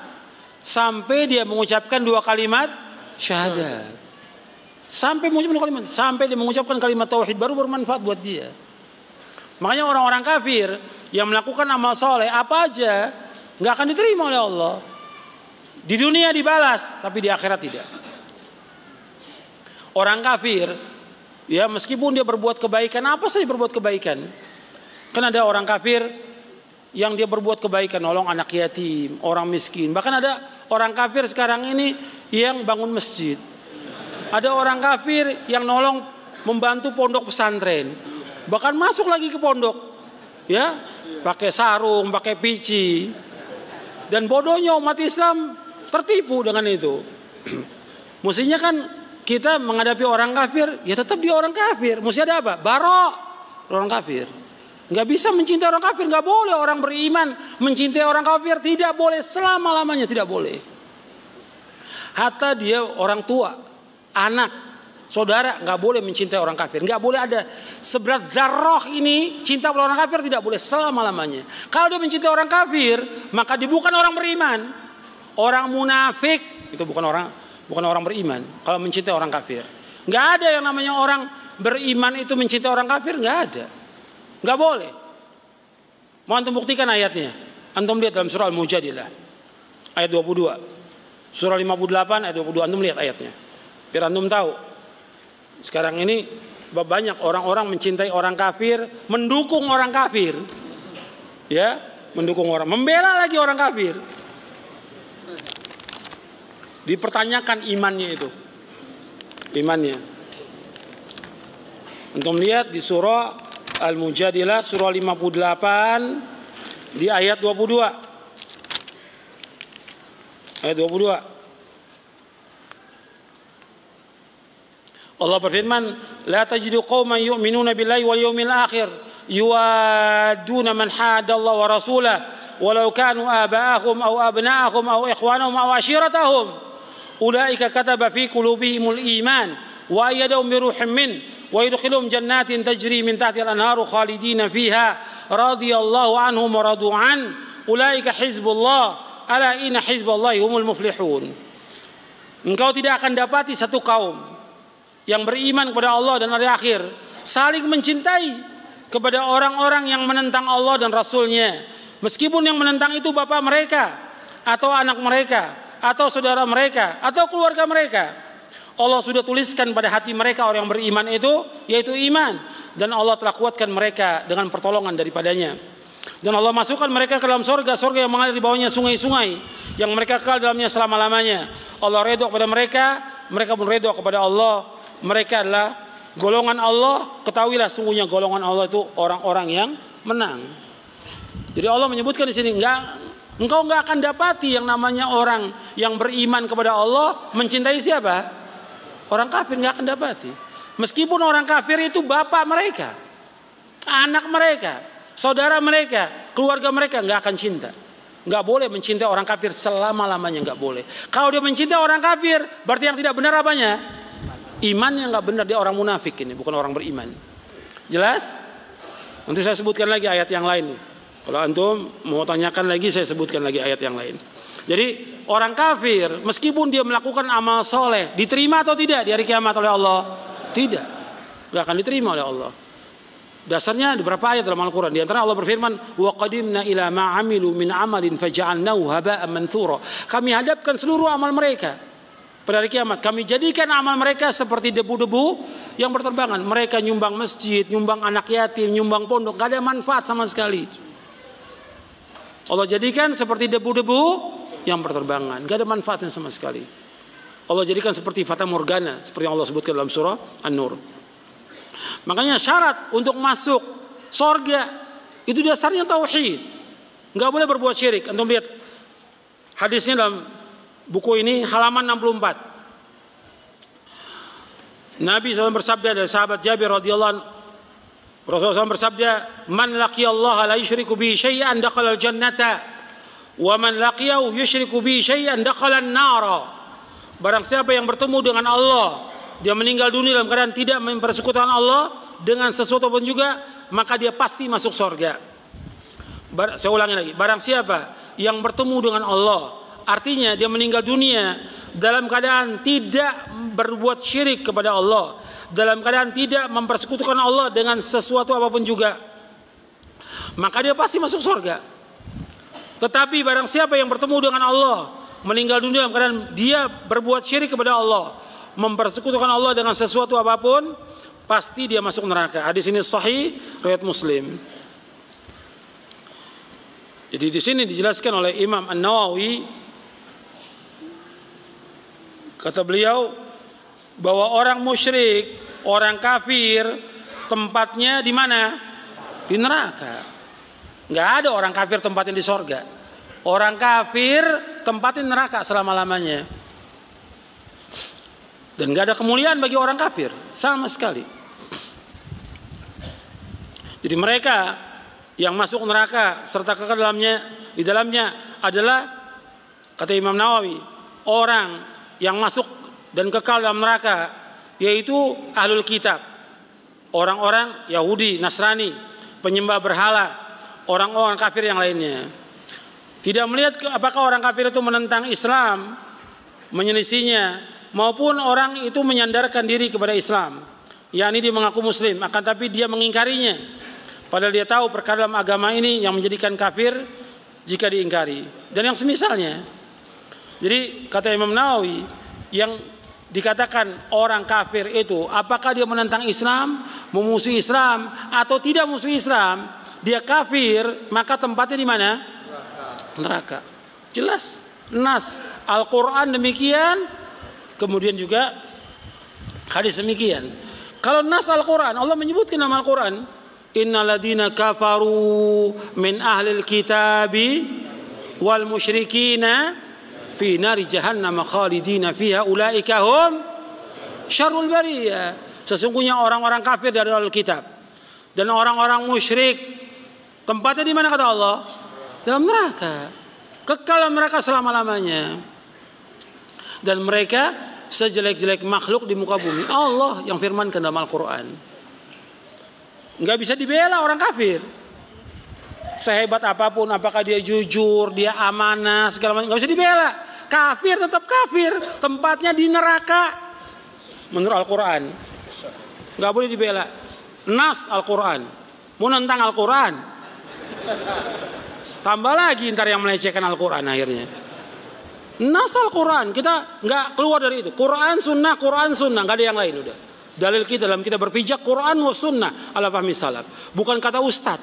sampai dia mengucapkan 2 kalimat syahadat. Sampai dia mengucapkan kalimat tauhid baru bermanfaat buat dia. Makanya orang-orang kafir yang melakukan amal soleh apa aja nggak akan diterima oleh Allah. Di dunia dibalas, tapi di akhirat tidak. Orang kafir, ya meskipun dia berbuat kebaikan, apa saja berbuat kebaikan. Kan ada orang kafir yang dia berbuat kebaikan, nolong anak yatim, orang miskin. Bahkan ada orang kafir sekarang ini yang bangun masjid. Ada orang kafir yang nolong membantu pondok pesantren. Bahkan masuk lagi ke pondok, ya, pakai sarung, pakai pici. Dan bodohnya umat Islam tertipu dengan itu. Mestinya kan kita menghadapi orang kafir, ya tetap dia orang kafir. Mesti ada apa? Barok orang kafir. Nggak bisa mencintai orang kafir, nggak boleh orang beriman mencintai orang kafir, tidak boleh selama-lamanya, tidak boleh. Hatta dia orang tua, anak, saudara, nggak boleh mencintai orang kafir, nggak boleh ada seberat zarrah ini cinta pada orang kafir, tidak boleh selama-lamanya. Kalau dia mencintai orang kafir, maka dia bukan orang beriman, orang munafik, itu bukan orang beriman. Kalau mencintai orang kafir, nggak ada yang namanya orang beriman itu mencintai orang kafir, nggak ada. Nggak boleh. Mau antum buktikan ayatnya? Antum lihat dalam surah Al-Mujadilah ayat 22, surah 58 ayat 22. Antum lihat ayatnya, biar antum tahu. Sekarang ini banyak orang-orang mencintai orang kafir, mendukung orang kafir. ya, mendukung orang, membela lagi orang kafir. Dipertanyakan imannya itu. Imannya. Untuk melihat di surah Al-Mujadilah surah 58 di ayat 22. Ayat 22. Allah berfirman, "La tajidu qauman yu'minuna billahi wal yawmil akhir yuwadduna man hadallahu wa rasulahu walau kanu aba'ahum aw abna'ahum aw ikhwanahum aw ashiratahum ulaika kataba fi qulubihimul iman wa ayyadahum bi ruhin min wa yudkhiluhum jannatin tajri min tahtiha al-anharu khalidina fiha radhiyallahu anhum wa radu an ulaika hizbullah ala inna hizballahi humul muflihun." Engkau tidak akan dapati satu kaum yang beriman kepada Allah dan hari akhir saling mencintai kepada orang-orang yang menentang Allah dan Rasulnya, meskipun yang menentang itu bapak mereka atau anak mereka atau saudara mereka atau keluarga mereka. Allah sudah tuliskan pada hati mereka orang yang beriman itu, yaitu iman, dan Allah telah kuatkan mereka dengan pertolongan daripadanya. Dan Allah masukkan mereka ke dalam surga yang mengalir di bawahnya sungai-sungai yang mereka kekal dalamnya selama-lamanya. Allah redha kepada mereka, mereka pun redha kepada Allah. Mereka adalah golongan Allah. Ketahuilah sungguhnya golongan Allah itu orang-orang yang menang. Jadi Allah menyebutkan di sini, engkau nggak akan dapati yang namanya orang yang beriman kepada Allah mencintai siapa? Orang kafir nggak akan dapati. Meskipun orang kafir itu bapak mereka, anak mereka, saudara mereka, keluarga mereka, nggak akan cinta. Nggak boleh mencintai orang kafir selama-lamanya, nggak boleh. Kalau dia mencintai orang kafir, berarti yang tidak benar apanya? Iman yang nggak benar, dia orang munafik ini, bukan orang beriman. Jelas? Nanti saya sebutkan lagi ayat yang lain. Kalau antum mau tanyakan lagi, saya sebutkan lagi ayat yang lain. Jadi orang kafir meskipun dia melakukan amal soleh, diterima atau tidak di hari kiamat oleh Allah? Tidak, nggak akan diterima oleh Allah. Dasarnya di beberapa ayat dalam Al-Quran. Di antara Allah berfirman, wa qadimna ila ma amilu min amalin faja'alnahu haba'an manthura. Kami hadapkan seluruh amal mereka pada hari kiamat, kami jadikan amal mereka seperti debu-debu yang berterbangan. Mereka nyumbang masjid, nyumbang anak yatim, nyumbang pondok, gak ada manfaat sama sekali. Allah jadikan seperti debu-debu yang berterbangan, gak ada manfaatnya sama sekali. Allah jadikan seperti fata morgana, seperti yang Allah sebutkan dalam surah An-Nur. Makanya syarat untuk masuk sorga itu dasarnya tauhid, gak boleh berbuat syirik. Antum lihat hadisnya dalam buku ini halaman 64. Nabi SAW bersabda dari sahabat Jabir radhiyallahu anhu, Rasulullah SAW bersabda, "Man laqiyallaha la yusyriku bihi syai'an dakhala al-jannata, wa man laqiyahu yusyriku bihi syai'an dakhala an-nara." Barang siapa yang bertemu dengan Allah, dia meninggal dunia dalam keadaan tidak mempersekutukan Allah dengan sesuatu pun juga, maka dia pasti masuk surga. Saya ulangi lagi, barang siapa yang bertemu dengan Allah, artinya dia meninggal dunia dalam keadaan tidak berbuat syirik kepada Allah, dalam keadaan tidak mempersekutukan Allah dengan sesuatu apapun juga, maka dia pasti masuk surga. Tetapi barang siapa yang bertemu dengan Allah, meninggal dunia dalam keadaan dia berbuat syirik kepada Allah, mempersekutukan Allah dengan sesuatu apapun, pasti dia masuk neraka. Hadis ini sahih riwayat Muslim. Jadi di sini dijelaskan oleh Imam An-Nawawi, kata beliau bahwa orang musyrik, orang kafir tempatnya di mana? Di neraka. Nggak ada orang kafir tempatnya di sorga. Orang kafir tempatnya neraka selama-lamanya. Dan nggak ada kemuliaan bagi orang kafir sama sekali. Jadi mereka yang masuk neraka serta kekal di dalamnya adalah, kata Imam Nawawi, orang yang masuk dan kekal dalam neraka yaitu ahlul kitab, orang-orang Yahudi, Nasrani, penyembah berhala, orang-orang kafir yang lainnya. Tidak melihat apakah orang kafir itu menentang Islam, menyelisihinya, maupun orang itu menyandarkan diri kepada Islam, yakni dia mengaku muslim, akan tapi dia mengingkarinya, padahal dia tahu perkara dalam agama ini yang menjadikan kafir jika diingkari, dan yang semisalnya. Jadi kata Imam Nawawi, yang dikatakan orang kafir itu apakah dia menentang Islam, memusuhi Islam atau tidak memusuhi Islam, dia kafir, maka tempatnya di mana? Neraka. Jelas. Nas Al-Quran demikian, kemudian juga hadis demikian. Kalau nas Al-Quran, Allah menyebutkan nama Al-Quran, innalladzina kafaru min ahlil kitabi wal musyrikina fi nari jahannam khalidina fiha ulaika hum syarrul bariyah. Sesungguhnya orang-orang kafir dari ahlul kitab dan orang-orang musyrik tempatnya di mana kata Allah? Dalam neraka. Kekal mereka selama-lamanya. Dan mereka sejelek-jelek makhluk di muka bumi. Allah yang firmankan dalam Al-Quran. Nggak bisa dibela orang kafir. Sehebat apapun, apakah dia jujur, dia amanah, segala macam, nggak bisa dibela. Kafir tetap kafir, tempatnya di neraka. Menurut Al-Quran, nggak boleh dibela. Nas Al-Quran, mau nentang Al-Quran, tambah lagi ntar yang melecehkan Al-Quran akhirnya. Nas Al-Quran, kita nggak keluar dari itu. Quran Sunnah, nggak ada yang lain udah. Dalil kita dalam kita berpijak Quran wa Sunnah ala fahmi salaf. Bukan kata ustad,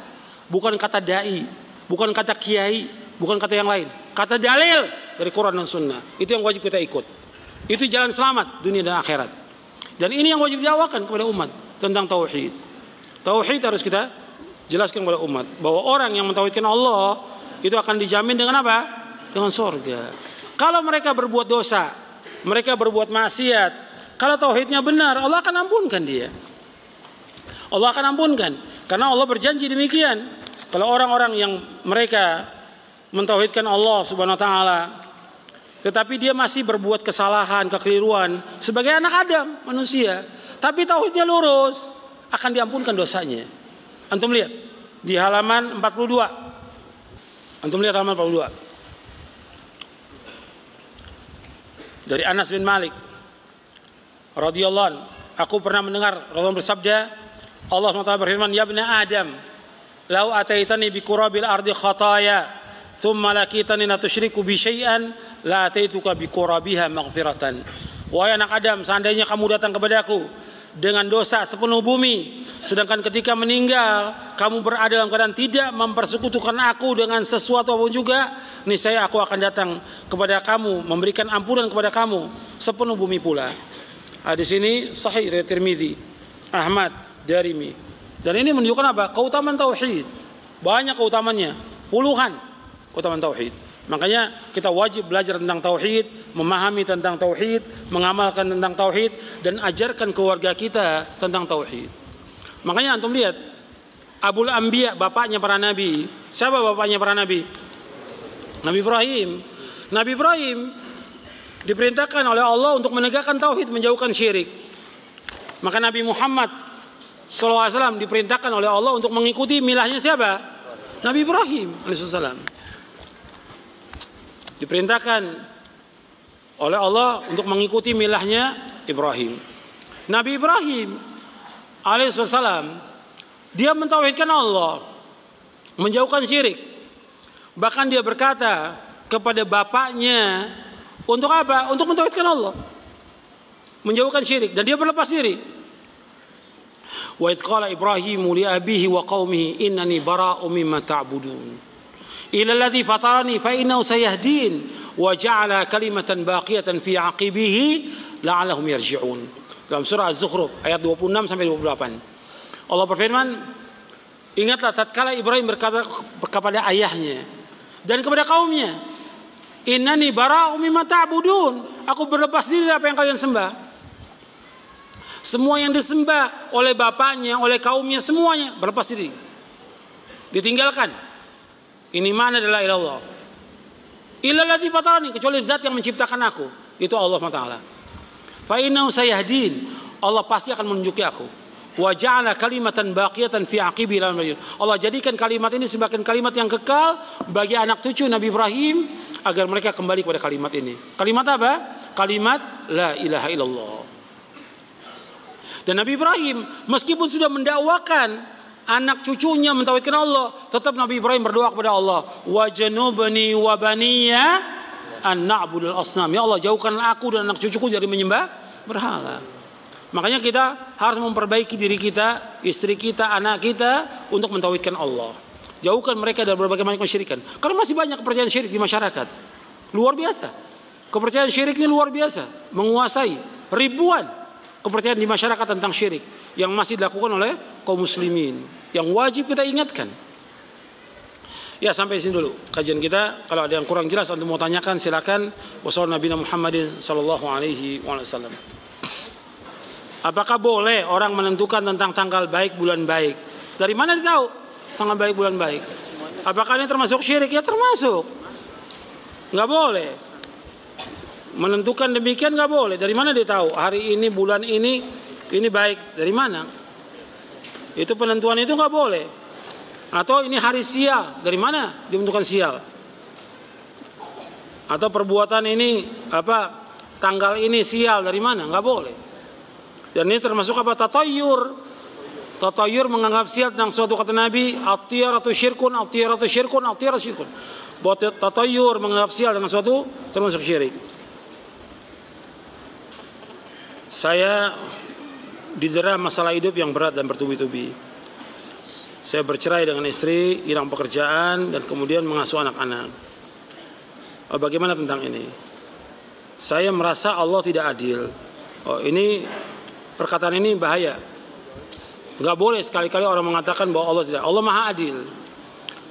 bukan kata dai, bukan kata kiai, bukan kata yang lain. Kata dalil dari Quran dan Sunnah. Itu yang wajib kita ikut. Itu jalan selamat dunia dan akhirat. Dan ini yang wajib diawakan kepada umat tentang tauhid. Tauhid harus kita jelaskan kepada umat bahwa orang yang mentauhidkan Allah itu akan dijamin dengan apa? Dengan surga. Kalau mereka berbuat dosa, mereka berbuat maksiat, kalau tauhidnya benar, Allah akan ampunkan dia. Allah akan ampunkan. Karena Allah berjanji demikian. Kalau orang-orang yang mereka mentauhidkan Allah subhanahu wa ta'ala, tetapi dia masih berbuat kesalahan, kekeliruan, sebagai anak Adam, manusia. Tapi tauhidnya lurus, akan diampunkan dosanya. Antum lihat di halaman 42. Antum lihat halaman 42. Dari Anas bin Malik radhiyallahu anhu, aku pernah mendengar Rasulullah bersabda, Allah SWT berfirman, ya ibna Adam, lau ataitani bi qurabil ardi khataya, thumma lakitani la tusyriku bi syai'an, la ataituka bi qurabiha maghfiratan. Wahai anak Adam, seandainya kamu datang kepadaku dengan dosa sepenuh bumi, sedangkan ketika meninggal kamu berada dalam keadaan tidak mempersekutukan aku dengan sesuatu apapun juga, niscaya aku akan datang kepada kamu, memberikan ampunan kepada kamu sepenuh bumi pula. Hadis ini sahih riwayat Tirmidzi, Ahmad, Darimi. Dan ini menunjukkan apa? Keutamaan tauhid. Banyak keutamanya, puluhan keutamaan tauhid. Makanya kita wajib belajar tentang tauhid, memahami tentang tauhid, mengamalkan tentang tauhid, dan ajarkan keluarga kita tentang tauhid. Makanya antum lihat Abul Anbiya, bapaknya para nabi. Siapa bapaknya para nabi? Nabi Ibrahim. Nabi Ibrahim diperintahkan oleh Allah untuk menegakkan tauhid, menjauhkan syirik. Maka Nabi Muhammad SAW diperintahkan oleh Allah untuk mengikuti milahnya siapa? Nabi Ibrahim alaihissalam. Diperintahkan oleh Allah untuk mengikuti milahnya Ibrahim. Nabi Ibrahim alaihissalam, dia mentauhidkan Allah, menjauhkan syirik. Bahkan dia berkata kepada bapaknya, untuk apa? Untuk mentauhidkan Allah, menjauhkan syirik, dan dia berlepas diri. Wa idh qala Ibrahimu li abihi wa qaumihi innani bara'u mimma ta'budun ila alladhi fatarani fa innahu sayahdin wa ja'ala kalimatan baqiyatan fi 'aqibihi la'allahum yarji'un. Dalam surah Az-Zukhruf ayat 26 sampai 28. Allah berfirman, ingatlah tatkala Ibrahim berkata kepada ayahnya dan kepada kaumnya, innani bara'u mimma ta'budun, aku berlepas diri dari apa yang kalian sembah. Semua yang disembah oleh bapaknya, oleh kaumnya, semuanya berlepas diri, ditinggalkan. Ini mana adalah ilallah, illalladzi fatarani, kecuali zat yang menciptakan aku, itu Allah Taala. Fa innahu sayahdin, Allah pasti akan menunjuki aku. Wa ja'ala kalimatan baqiyatan fi aqibi. Allah jadikan kalimat ini sebagai kalimat yang kekal bagi anak cucu Nabi Ibrahim, agar mereka kembali kepada kalimat ini. Kalimat apa? Kalimat la ilaha illallah. Dan Nabi Ibrahim meskipun sudah mendakwakan anak cucunya mentauhidkan Allah, tetap Nabi Ibrahim berdoa kepada Allah, wa janubni wa baniya an na'budul asnam. Ya Allah, jauhkan aku dan anak cucuku dari menyembah berhala. Makanya kita harus memperbaiki diri kita, istri kita, anak kita untuk mentauhidkan Allah. Jauhkan mereka dari berbagai macam kesyirikan. Karena masih banyak kepercayaan syirik di masyarakat. Luar biasa. Kepercayaan syirik ini luar biasa. Menguasai ribuan kepercayaan di masyarakat tentang syirik yang masih dilakukan oleh kaum muslimin. Yang wajib kita ingatkan. Ya, sampai sini dulu kajian kita. Kalau ada yang kurang jelas antum mau tanyakan silakan. Wassalamualaikum Muhammadin sallallahu alaihi wasallam. Apakah boleh orang menentukan tentang tanggal baik, bulan baik? Dari mana dia tahu tanggal baik, bulan baik? Apakah ini termasuk syirik? Ya termasuk. Nggak boleh. Menentukan demikian nggak boleh. Dari mana dia tahu hari ini, bulan ini baik? Dari mana? Itu penentuan itu nggak boleh. Atau ini hari sial, dari mana dia menentukan sial? Atau perbuatan ini tanggal ini sial, dari mana? Nggak boleh. Dan ini termasuk tatayur. Tatayur menganggap sial tentang suatu, kata Nabi, at-tiyaratu syirkun, at-tiyaratu syirkun, at-tiyaratu syirkun. Bahwa tatayur menganggap sial dengan suatu termasuk syirik. Saya didera masalah hidup yang berat dan bertubi-tubi. Saya bercerai dengan istri, hilang pekerjaan, dan kemudian mengasuh anak-anak. Bagaimana tentang ini? Saya merasa Allah tidak adil. Ini perkataan ini bahaya. Gak boleh sekali-kali orang mengatakan bahwa Allah tidak. Allah Maha Adil.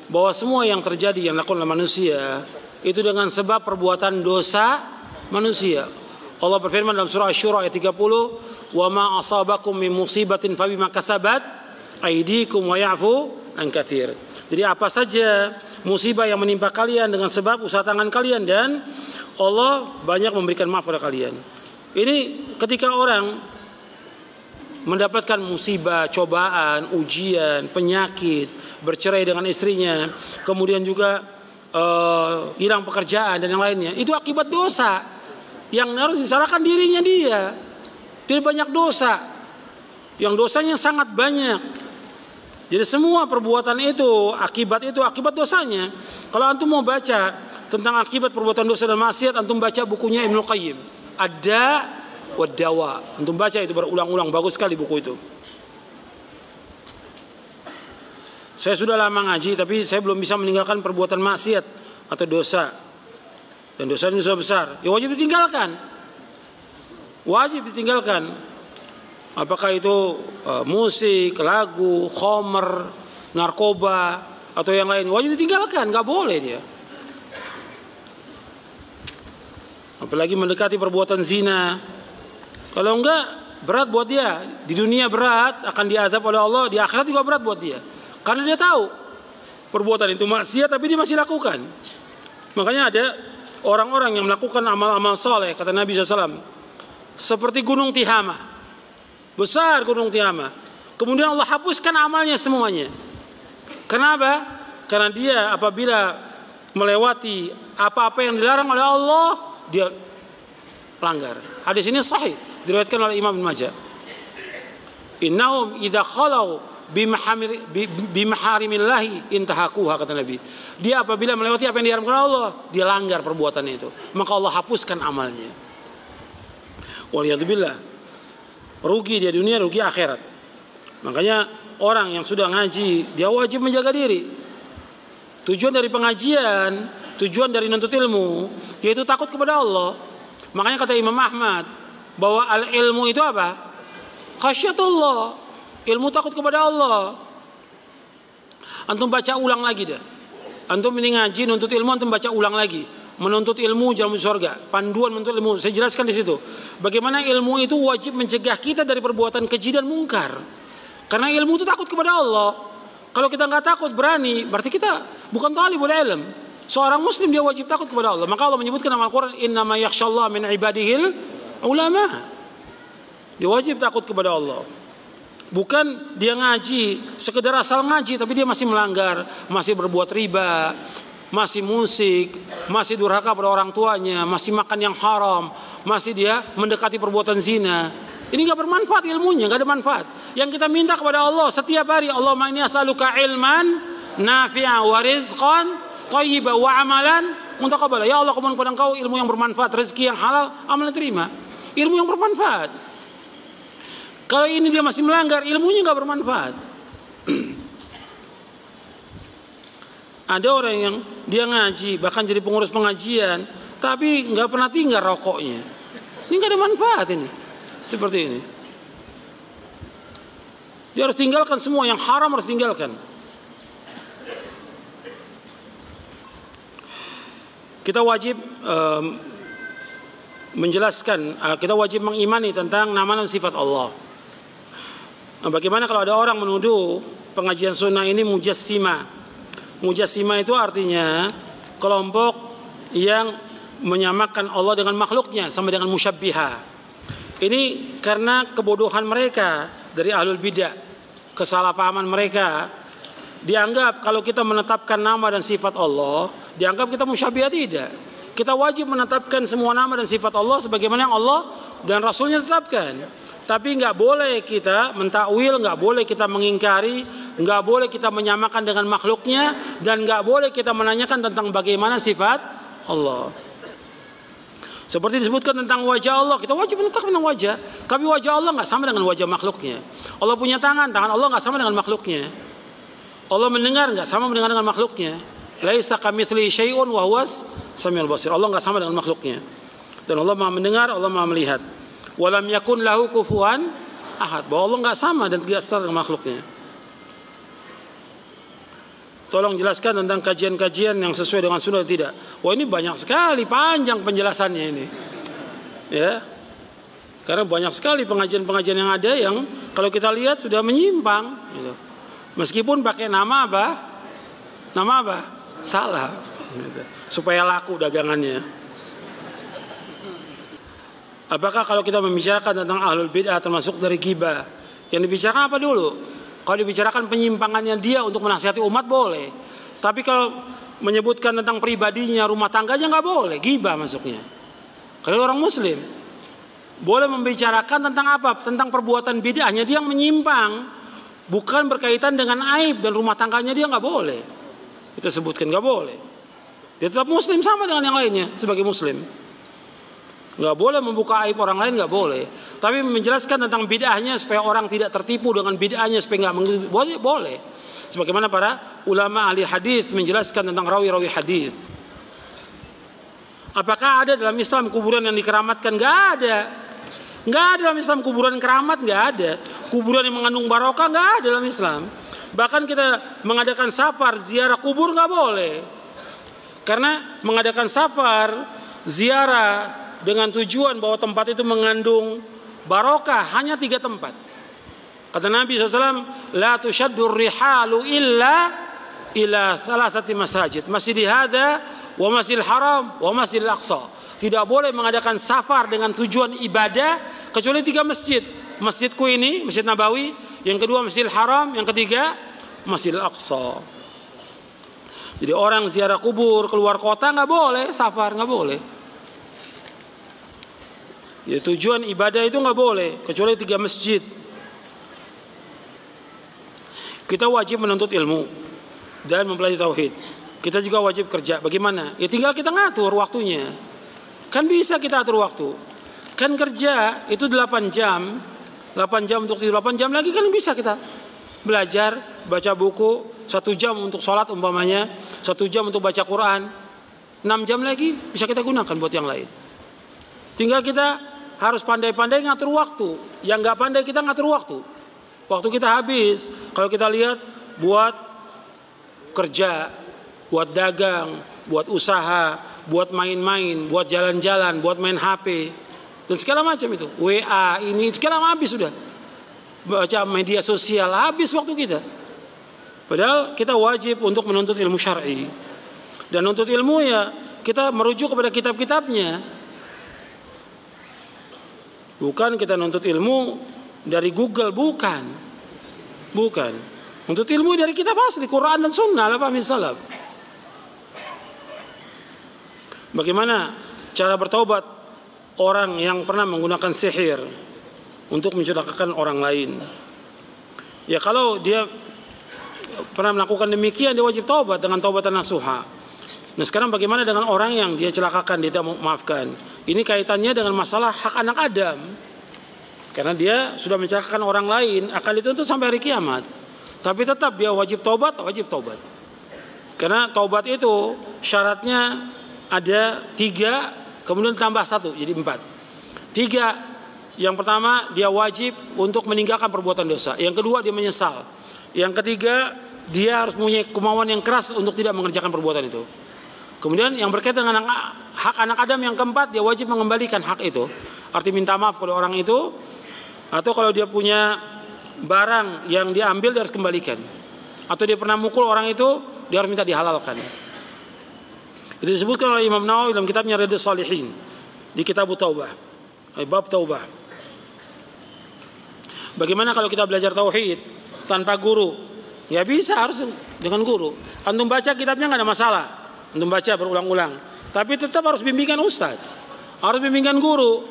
Bahwa semua yang terjadi yang dilakukan oleh manusia itu dengan sebab perbuatan dosa manusia. Allah berfirman dalam surah Asy-Syura ayat 30, "Wa ma asabakum min musibatin fabima kasabat aidikum wa ya'fu an katsir." Jadi apa saja musibah yang menimpa kalian dengan sebab usaha tangan kalian, dan Allah banyak memberikan maaf pada kalian. Ini ketika orang mendapatkan musibah, cobaan, ujian, penyakit, bercerai dengan istrinya, kemudian juga hilang pekerjaan dan yang lainnya, itu akibat dosa yang harus disalahkan dirinya dia. Dia banyak dosa, yang dosanya sangat banyak. Jadi semua perbuatan itu akibat dosanya. Kalau antum mau baca tentang akibat perbuatan dosa dan maksiat, antum baca bukunya Ibnu Qayyim, Ad-Da' wad-Dawa. Antum baca itu berulang-ulang, bagus sekali buku itu. Saya sudah lama ngaji, tapi saya belum bisa meninggalkan perbuatan maksiat atau dosa. Dan dosa ini sudah besar. Ya wajib ditinggalkan. Wajib ditinggalkan. Apakah itu musik, lagu, khamr, narkoba, atau yang lain, wajib ditinggalkan, nggak boleh dia. Apalagi mendekati perbuatan zina. Kalau enggak, berat buat dia. Di dunia berat, akan diazab oleh Allah. Di akhirat juga berat buat dia. Karena dia tahu perbuatan itu maksiat, tapi dia masih lakukan. Makanya ada orang-orang yang melakukan amal-amal soleh, kata Nabi SAW, seperti gunung Tihamah. Besar gunung Tihamah. Kemudian Allah hapuskan amalnya semuanya. Kenapa? Karena dia apabila melewati apa-apa yang dilarang oleh Allah, dia langgar. Hadis ini sahih, diriwayatkan oleh Imam Ibnu Majah. Innahum idza khalau bimaharimillahi intahakuha, kata Nabi. Dia apabila melewati apa yang diharamkan Allah, dia langgar perbuatan itu, maka Allah hapuskan amalnya. Waliyadzubillah. Rugi dia dunia, rugi akhirat. Makanya orang yang sudah ngaji, dia wajib menjaga diri. Tujuan dari pengajian, tujuan dari nuntut ilmu, yaitu takut kepada Allah. Makanya kata Imam Ahmad bahwa al-ilmu itu apa? Khasyatullah. Ilmu takut kepada Allah. Antum baca ulang lagi dah. Antum ini ngaji nuntut ilmu, antum baca ulang lagi. Menuntut ilmu jalan menuju surga. Panduan menuntut ilmu. Saya jelaskan di situ. Bagaimana ilmu itu wajib mencegah kita dari perbuatan keji dan mungkar. Karena ilmu itu takut kepada Allah. Kalau kita nggak takut, berani, berarti kita bukan talibul ilm. Seorang muslim dia wajib takut kepada Allah. Maka Allah menyebutkan dalam Al-Quran, innama yakhshallah min ibadihil ulama. Dia wajib takut kepada Allah. Bukan dia ngaji, sekedar asal ngaji, tapi dia masih melanggar, masih berbuat riba, masih musik, masih durhaka pada orang tuanya, masih makan yang haram, masih dia mendekati perbuatan zina. Ini gak bermanfaat ilmunya, gak ada manfaat. Yang kita minta kepada Allah setiap hari, Allahumma inni as'aluka ilman nafi'a wa rizqan thayyiban wa amalan mutaqabbala. Ya Allah, kumohon kepada Engkau ilmu yang bermanfaat, rezeki yang halal, amal yang terima. Ilmu yang bermanfaat. Kalau ini dia masih melanggar, ilmunya gak bermanfaat. Ada orang yang dia ngaji, bahkan jadi pengurus pengajian, tapi nggak pernah tinggal rokoknya. Ini nggak ada manfaat ini. Seperti ini. Dia harus tinggalkan semua yang haram, harus tinggalkan. Kita wajib menjelaskan, kita wajib mengimani tentang nama dan sifat Allah. Nah, bagaimana kalau ada orang menuduh pengajian sunnah ini mujassimah? Mujassimah itu artinya kelompok yang menyamakan Allah dengan makhluknya, sama dengan musyabbiha. Ini karena kebodohan mereka dari ahlul bidah, kesalahpahaman mereka. Dianggap kalau kita menetapkan nama dan sifat Allah, dianggap kita musyabbiha. Tidak. Kita wajib menetapkan semua nama dan sifat Allah sebagaimana yang Allah dan Rasulnya tetapkan. Tapi nggak boleh kita mentakwil, nggak boleh kita mengingkari, nggak boleh kita menyamakan dengan makhluknya, dan nggak boleh kita menanyakan tentang bagaimana sifat Allah. Seperti disebutkan tentang wajah Allah, kita wajib menetapkan tentang wajah. Tapi wajah Allah nggak sama dengan wajah makhluknya. Allah punya tangan, tangan Allah nggak sama dengan makhluknya. Allah mendengar, nggak sama mendengar dengan makhluknya. Laisa kamitslihi syai'un wa huwas samiul basir. Allah nggak sama dengan makhluknya. Dan Allah Maha mendengar, Allah Maha melihat. Walam yakun lahu kufuwan ahad. Bahwa Allah nggak sama dan tidak setara dengan makhluknya. Tolong jelaskan tentang kajian-kajian yang sesuai dengan sunnah tidak. Wah, ini banyak sekali, panjang penjelasannya ini. Ya. Karena banyak sekali pengajian-pengajian yang ada yang kalau kita lihat sudah menyimpang gitu. Meskipun pakai nama apa? Nama apa? Salaf gitu. Supaya laku dagangannya. Apakah kalau kita membicarakan tentang ahlul bid'ah termasuk dari ghibah, yang dibicarakan apa dulu? Kalau dibicarakan penyimpangannya dia untuk menasihati umat boleh. Tapi kalau menyebutkan tentang pribadinya, rumah tangganya nggak boleh, ghibah masuknya. Kalau orang muslim boleh membicarakan tentang apa? Tentang perbuatan bid'ahnya dia yang menyimpang, bukan berkaitan dengan aib dan rumah tangganya dia nggak boleh. Kita sebutkan nggak boleh. Dia tetap muslim sama dengan yang lainnya sebagai muslim. Nggak boleh membuka aib orang lain, nggak boleh. Tapi menjelaskan tentang bid'ahnya supaya orang tidak tertipu dengan bid'ahnya, supaya nggak boleh, boleh. Sebagaimana para ulama ahli hadis menjelaskan tentang rawi-rawi hadis. Apakah ada dalam Islam kuburan yang dikeramatkan? Nggak ada. Nggak ada dalam Islam kuburan keramat, nggak ada. Kuburan yang mengandung barokah nggak ada dalam Islam. Bahkan kita mengadakan safar ziarah kubur nggak boleh. Karena mengadakan safar ziarah dengan tujuan bahwa tempat itu mengandung barokah hanya 3 tempat. Kata Nabi SAW, la tushaddur rihalu illa ila thalathati masajid, masjid hadza wa masjidil haram wa masjidil aqsa. Tidak boleh mengadakan safar dengan tujuan ibadah kecuali 3 masjid. Masjidku ini, Masjid Nabawi, yang kedua Masjidil Haram, yang ketiga Masjidil Aqsa. Jadi orang ziarah kubur keluar kota nggak boleh, safar nggak boleh. Ya, tujuan ibadah itu nggak boleh kecuali 3 masjid. Kita wajib menuntut ilmu dan mempelajari tauhid. Kita juga wajib kerja. Bagaimana? Ya tinggal kita ngatur waktunya. Kan bisa kita atur waktu. Kan kerja itu 8 jam. 8 jam untuk tidur, 8 jam lagi kan bisa kita belajar, baca buku, 1 jam untuk sholat umpamanya, 1 jam untuk baca Quran, 6 jam lagi bisa kita gunakan buat yang lain. Tinggal kita harus pandai-pandai ngatur waktu. Yang nggak pandai kita ngatur waktu. Waktu kita habis. Kalau kita lihat buat kerja, buat dagang, buat usaha, buat main-main, buat jalan-jalan, buat main HP, dan segala macam itu. WA ini segala habis sudah. Baca media sosial habis waktu kita. Padahal kita wajib untuk menuntut ilmu syar'i. Dan menuntut ilmu ya kita merujuk kepada kitab-kitabnya. Bukan kita nuntut ilmu dari Google, bukan. Bukan. Nuntut ilmu dari kitab asli, Quran dan Sunnah, lah paham salaf. Bagaimana cara bertaubat orang yang pernah menggunakan sihir untuk mencelakakan orang lain? Ya kalau dia pernah melakukan demikian, dia wajib taubat dengan taubatan nasuha. Nah sekarang bagaimana dengan orang yang dia celakakan, dia tidak memaafkan? Ini kaitannya dengan masalah hak anak Adam. Karena dia sudah mencelakakan orang lain, akan dituntut sampai hari kiamat. Tapi tetap dia wajib taubat, wajib taubat. Karena taubat itu syaratnya ada 3, kemudian tambah 1 jadi 4. 3, yang pertama dia wajib untuk meninggalkan perbuatan dosa. Yang kedua dia menyesal. Yang ketiga dia harus punya kemauan yang keras untuk tidak mengerjakan perbuatan itu. Kemudian yang berkaitan dengan hak anak Adam yang keempat, dia wajib mengembalikan hak itu. Arti minta maaf kepada orang itu, atau kalau dia punya barang yang diambil dia harus kembalikan. Atau dia pernah mukul orang itu, dia harus minta dihalalkan. Itu disebutkan oleh Imam Nawawi dalam kitabnya Riyadhus Shalihin di kitab Taubah, bab Taubah. Bagaimana kalau kita belajar tauhid tanpa guru? Ya bisa, harus dengan guru. Antum baca kitabnya nggak ada masalah, antum baca berulang-ulang. Tapi tetap harus bimbingan ustaz, harus bimbingan guru.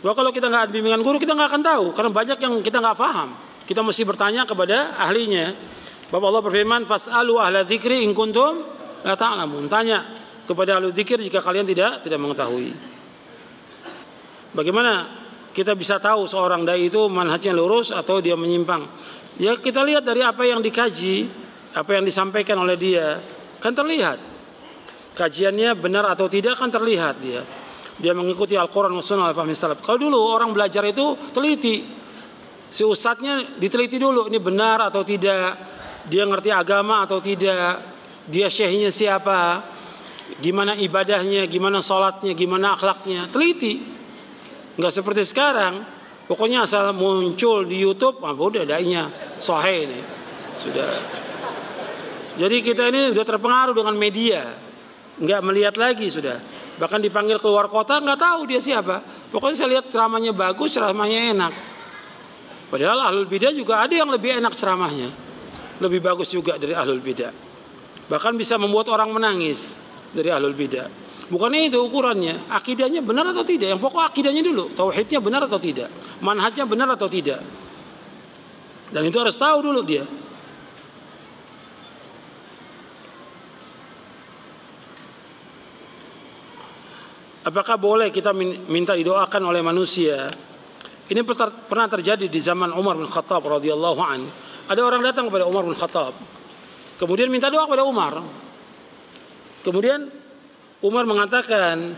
Bahwa kalau kita nggak bimbingan guru, kita nggak akan tahu, karena banyak yang kita nggak paham. Kita mesti bertanya kepada ahlinya. Bapak Allah berfirman, "Fas'alu ahla dzikri in kuntum la ta'lamun." Tanya kepada ahli dzikir jika kalian tidak mengetahui. Bagaimana kita bisa tahu seorang dai itu manhajnya lurus atau dia menyimpang? Ya kita lihat dari apa yang dikaji, apa yang disampaikan oleh dia, kan terlihat. Kajiannya benar atau tidak kan terlihat dia. Dia mengikuti Al-Quran wa Sunnah al-Fahmi salaf. Kalau dulu orang belajar itu teliti. Si ustadznya diteliti dulu, ini benar atau tidak, dia ngerti agama atau tidak, dia syekhnya siapa, gimana ibadahnya, gimana sholatnya, gimana akhlaknya, teliti. Nggak seperti sekarang, pokoknya asal muncul di YouTube, udah dainya sahih ini sudah. Jadi kita ini sudah terpengaruh dengan media, nggak melihat lagi sudah. Bahkan dipanggil keluar kota nggak tahu dia siapa. Pokoknya saya lihat ceramahnya bagus, ceramahnya enak. Padahal ahlul bidah juga ada yang lebih enak ceramahnya, lebih bagus juga dari ahlul bidah. Bahkan bisa membuat orang menangis dari ahlul bidah. Bukannya itu ukurannya, akidahnya benar atau tidak. Yang pokok akidahnya dulu, tauhidnya benar atau tidak, manhajnya benar atau tidak. Dan itu harus tahu dulu dia. Apakah boleh kita minta didoakan oleh manusia? Ini pernah terjadi di zaman Umar bin Khattab radhiyallahu an. Ada orang datang kepada Umar bin Khattab, kemudian minta doa kepada Umar. Kemudian Umar mengatakan,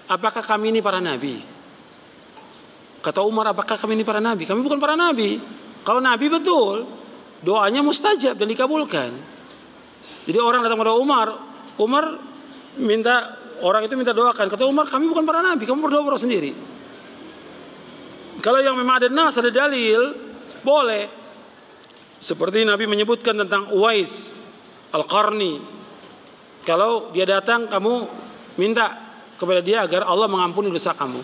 apakah kami ini para nabi? Kata Umar, apakah kami ini para nabi? Kami bukan para nabi. Kalau nabi betul, doanya mustajab dan dikabulkan. Jadi orang datang kepada Umar, Umar minta, orang itu minta doakan. Kata Umar, kami bukan para nabi, kamu berdoa sendiri. Kalau yang memang ada nas, ada dalil, boleh. Seperti Nabi menyebutkan tentang Uwais Al-Qarni. Kalau dia datang, kamu minta kepada dia agar Allah mengampuni dosa kamu.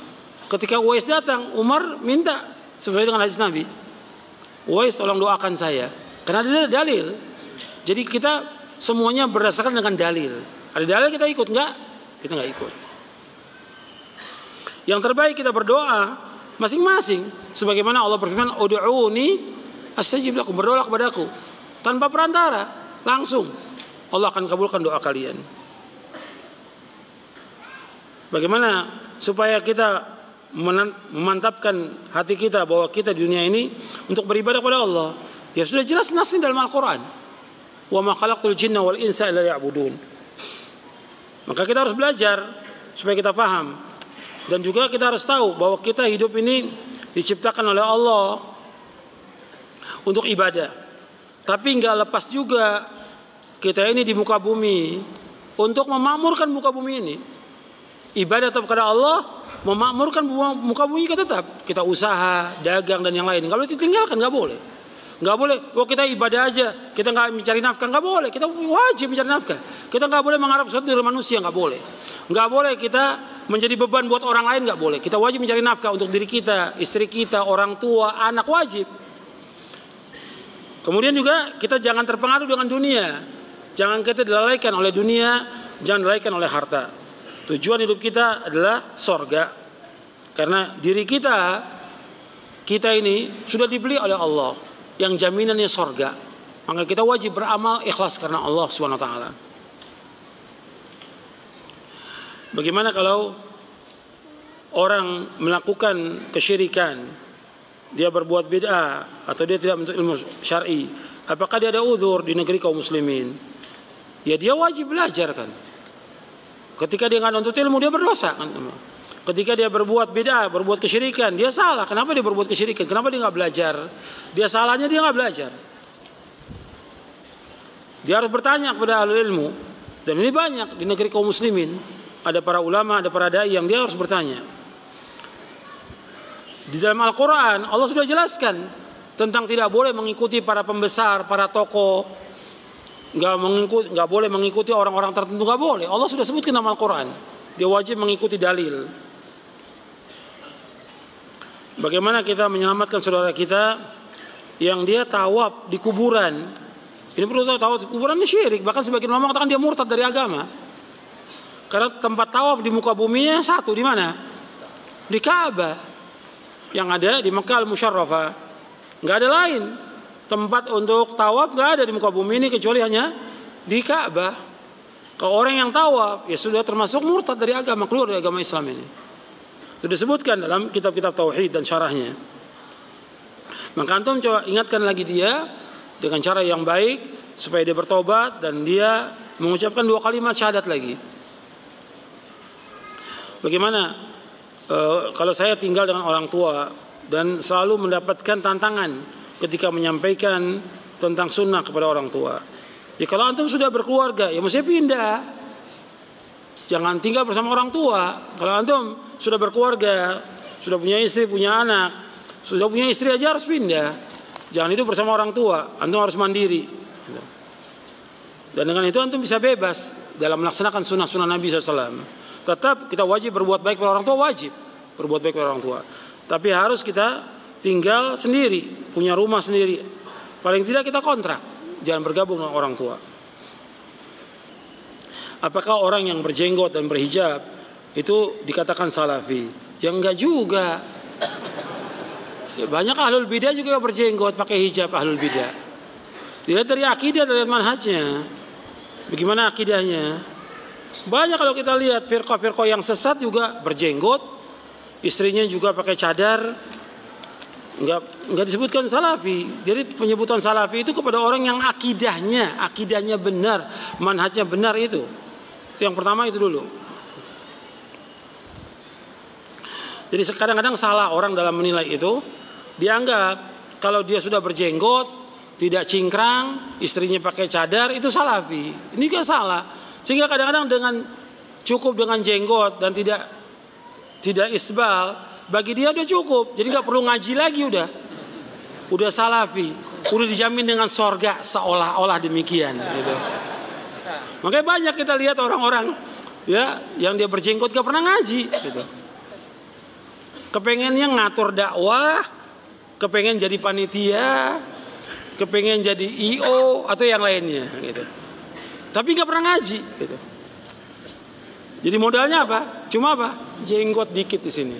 Ketika Uwais datang, Umar minta sesuai dengan hadis Nabi. Uwais, tolong doakan saya. Karena ada dalil. Jadi kita semuanya berdasarkan dengan dalil. Ada dalil kita ikut, enggak? Kita enggak ikut. Yang terbaik kita berdoa masing-masing, sebagaimana Allah berfirman, ud'uuni astajib lakum, berdoa kepadaku tanpa perantara, langsung Allah akan kabulkan doa kalian. Bagaimana supaya kita memantapkan hati kita bahwa kita di dunia ini untuk beribadah kepada Allah? Ya sudah jelas nasnya dalam Al-Quran, wa ma khalaqtul jinna wal insa illa liya'budun. Maka kita harus belajar supaya kita paham. Dan juga kita harus tahu bahwa kita hidup ini diciptakan oleh Allah untuk ibadah. Tapi nggak lepas juga kita ini di muka bumi untuk memakmurkan muka bumi ini. Ibadah tetap kepada Allah, memakmurkan muka bumi kita tetap. Kita usaha, dagang dan yang lain. Nggak boleh ditinggalkan, nggak boleh. Nggak boleh, kita ibadah aja, kita nggak mencari nafkah, nggak boleh. Kita wajib mencari nafkah. Kita nggak boleh mengharap sesuatu dari manusia, nggak boleh. Nggak boleh kita menjadi beban buat orang lain, nggak boleh. Kita wajib mencari nafkah untuk diri kita, istri kita, orang tua, anak, wajib. Kemudian juga kita jangan terpengaruh dengan dunia. Jangan kita dilalaikan oleh dunia, jangan dilalaikan oleh harta. Tujuan hidup kita adalah sorga. Karena diri kita ini sudah dibeli oleh Allah, yang jaminannya sorga. Maka kita wajib beramal ikhlas karena Allah SWT. Bagaimana kalau orang melakukan kesyirikan, dia berbuat bid'ah atau dia tidak menuntut ilmu syar'i, Apakah dia ada uzur di negeri kaum muslimin? Ya dia wajib belajar kan. Ketika dia nggak nuntut ilmu dia berdosa kan. Ketika dia berbuat bid'ah, berbuat kesyirikan, dia salah. Kenapa dia berbuat kesyirikan? Kenapa dia nggak belajar? Dia salahnya dia nggak belajar. Dia harus bertanya kepada ahli ilmu. Dan ini banyak di negeri kaum muslimin. Ada para ulama, ada para dai yang dia harus bertanya. Di dalam Al-Quran Allah sudah jelaskan tentang tidak boleh mengikuti para pembesar, para tokoh, nggak boleh mengikuti orang-orang tertentu, nggak boleh. Allah sudah sebutkan dalam Al-Quran. Dia wajib mengikuti dalil. Bagaimana kita menyelamatkan saudara kita yang dia tawaf di kuburan? Ini perlu tahu, tawaf di kuburan ini syirik. Bahkan sebagian ulama mengatakan dia murtad dari agama. Karena tempat tawaf di muka buminya satu, di mana? Di Ka'bah. Yang ada di Mekah Al-Musyarrafah. Nggak ada lain. Tempat untuk tawaf nggak ada di muka bumi ini kecuali hanya di Ka'bah. Kalau orang yang tawaf ya sudah termasuk murtad dari agama, keluar dari agama Islam ini. Itu disebutkan dalam kitab-kitab tauhid dan syarahnya. Maka antum coba ingatkan lagi dia dengan cara yang baik supaya dia bertobat dan dia mengucapkan 2 kalimat syahadat lagi. Bagaimana kalau saya tinggal dengan orang tua dan selalu mendapatkan tantangan ketika menyampaikan tentang sunnah kepada orang tua? Ya kalau antum sudah berkeluarga ya mesti pindah. Jangan tinggal bersama orang tua. Kalau antum sudah berkeluarga, sudah punya istri, punya anak, sudah punya istri aja harus pindah. Jangan hidup bersama orang tua, antum harus mandiri. Dan dengan itu antum bisa bebas dalam melaksanakan sunnah-sunnah Nabi SAW. Tetap kita wajib berbuat baik pada orang tua, wajib berbuat baik pada orang tua. Tapi harus kita tinggal sendiri, punya rumah sendiri. Paling tidak kita kontrak, jangan bergabung dengan orang tua. Apakah orang yang berjenggot dan berhijab itu dikatakan salafi? Ya enggak juga. Ya, banyak ahlul bidah juga berjenggot pakai hijab ahlul bidah. Dilihat dari akidah, dari manhajnya. Bagaimana akidahnya? Banyak kalau kita lihat firqah-firqah yang sesat juga berjenggot, istrinya juga pakai cadar. Enggak disebutkan salafi. Jadi penyebutan salafi itu kepada orang yang akidahnya benar, manhajnya benar itu. Itu yang pertama itu dulu. Jadi kadang-kadang salah orang dalam menilai itu. Dianggap kalau dia sudah berjenggot, tidak cingkrang, istrinya pakai cadar, itu salafi. Ini juga salah. Sehingga kadang-kadang cukup dengan jenggot dan tidak isbal, bagi dia udah cukup. Jadi nggak perlu ngaji lagi udah salafi, udah dijamin dengan sorga seolah-olah demikian. Gitu. Makanya banyak kita lihat orang-orang ya yang dia berjenggot gak pernah ngaji. Gitu. Kepengennya ngatur dakwah, kepengen jadi panitia, kepengen jadi IO atau yang lainnya gitu. Tapi nggak pernah ngaji gitu. Jadi modalnya apa? Cuma apa? Jenggot dikit di sini.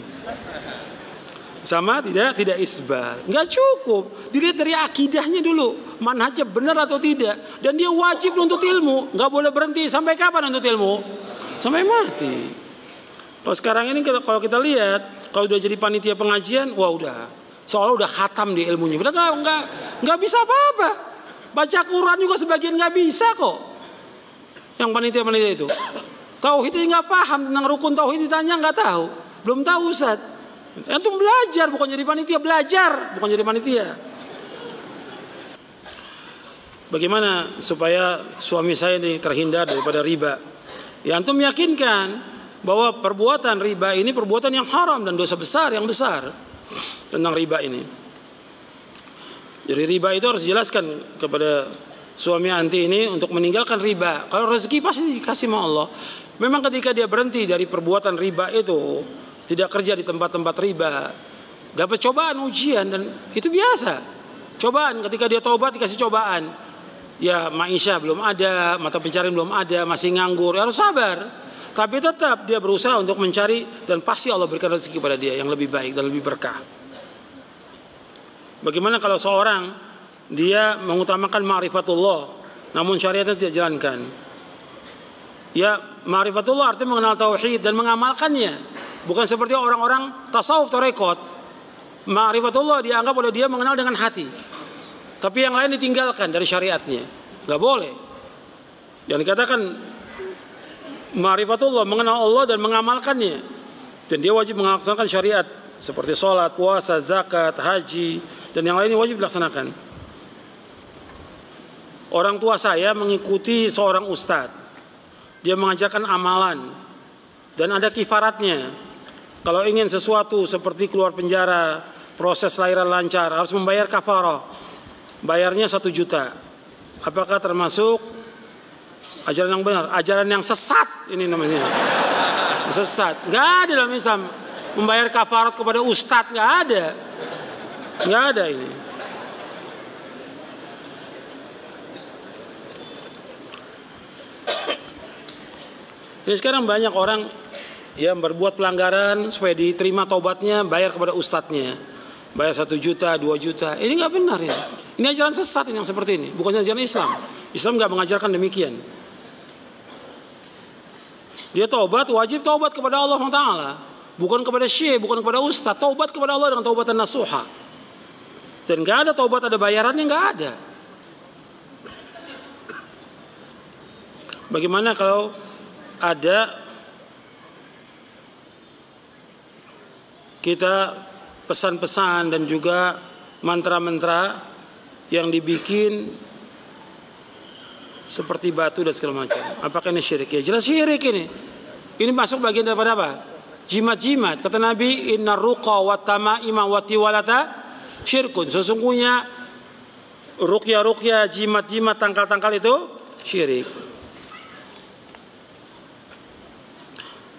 Sama tidak isbal. Nggak cukup. Dilihat dari akidahnya dulu, manhajnya benar atau tidak. Dan dia wajib untuk ilmu, nggak boleh berhenti. Sampai kapan untuk ilmu? Sampai mati. Kalau sekarang ini kalau kita lihat, kalau udah jadi panitia pengajian, wah udah. Seolah udah khatam di ilmunya. Padahal nggak bisa apa-apa. Baca Quran juga sebagian nggak bisa kok. Yang panitia itu. Tauhid nggak paham tentang rukun tauhid, ditanya nggak tahu. Belum tahu Ustaz. Antum belajar bukan jadi panitia, belajar bukan jadi panitia. Bagaimana supaya suami saya ini terhindar daripada riba? Ya antum yakinkan bahwa perbuatan riba ini perbuatan yang haram dan dosa besar yang besar. Tentang riba ini. Jadi riba itu harus dijelaskan kepada suami anti ini untuk meninggalkan riba. Kalau rezeki pasti dikasih sama Allah. Memang ketika dia berhenti dari perbuatan riba itu, tidak kerja di tempat-tempat riba, dapat cobaan, ujian, dan itu biasa. Cobaan ketika dia taubat dikasih cobaan. Ya maisha belum ada, mata pencarian belum ada, masih nganggur, harus sabar. Tapi tetap dia berusaha untuk mencari dan pasti Allah berikan rezeki kepada dia yang lebih baik dan lebih berkah. Bagaimana kalau seorang dia mengutamakan ma'rifatullah namun syariatnya tidak jalankan? Ya, ma'rifatullah artinya mengenal tauhid dan mengamalkannya. Bukan seperti orang-orang tasawuf tarekat. Ma'rifatullah dianggap oleh dia mengenal dengan hati. tapi yang lain ditinggalkan dari syariatnya. Nggak boleh. Yang dikatakan ma'rifatullah, mengenal Allah dan mengamalkannya. Dan dia wajib melaksanakan syariat seperti sholat, puasa, zakat, haji, dan yang lainnya wajib dilaksanakan. Orang tua saya mengikuti seorang ustadz. Dia mengajarkan amalan dan ada kifaratnya. Kalau ingin sesuatu seperti keluar penjara, proses lahiran lancar, harus membayar kafarah. Bayarnya 1 juta. Apakah termasuk ajaran yang benar? Ajaran yang sesat ini namanya. Sesat. Nggak ada dalam Islam membayar kafarat kepada ustadz, nggak ada. Nggak ada ini. Ini sekarang banyak orang yang berbuat pelanggaran supaya diterima taubatnya, bayar kepada ustadznya. Bayar 1 juta, 2 juta. Ini nggak benar ya. Ini ajaran sesat ini yang seperti ini. Bukan ajaran Islam. Islam nggak mengajarkan demikian. Dia taubat, wajib taubat kepada Allah Taala. Bukan kepada syekh, bukan kepada ustadz. Taubat kepada Allah dengan taubatan nasuha. Dan nggak ada taubat ada bayarannya, nggak ada. Bagaimana kalau ada kita pesan-pesan dan juga mantra-mantra yang dibikin seperti batu dan segala macam? Apakah ini syirik? Ya jelas syirik ini. Ini masuk bagian daripada apa? Jimat-jimat. Kata Nabi, innar ruqa wa tamaima wa tiwalata syirkun. Sesungguhnya ruqyah-ruqyah, jimat-jimat, tangkal-tangkal itu syirik.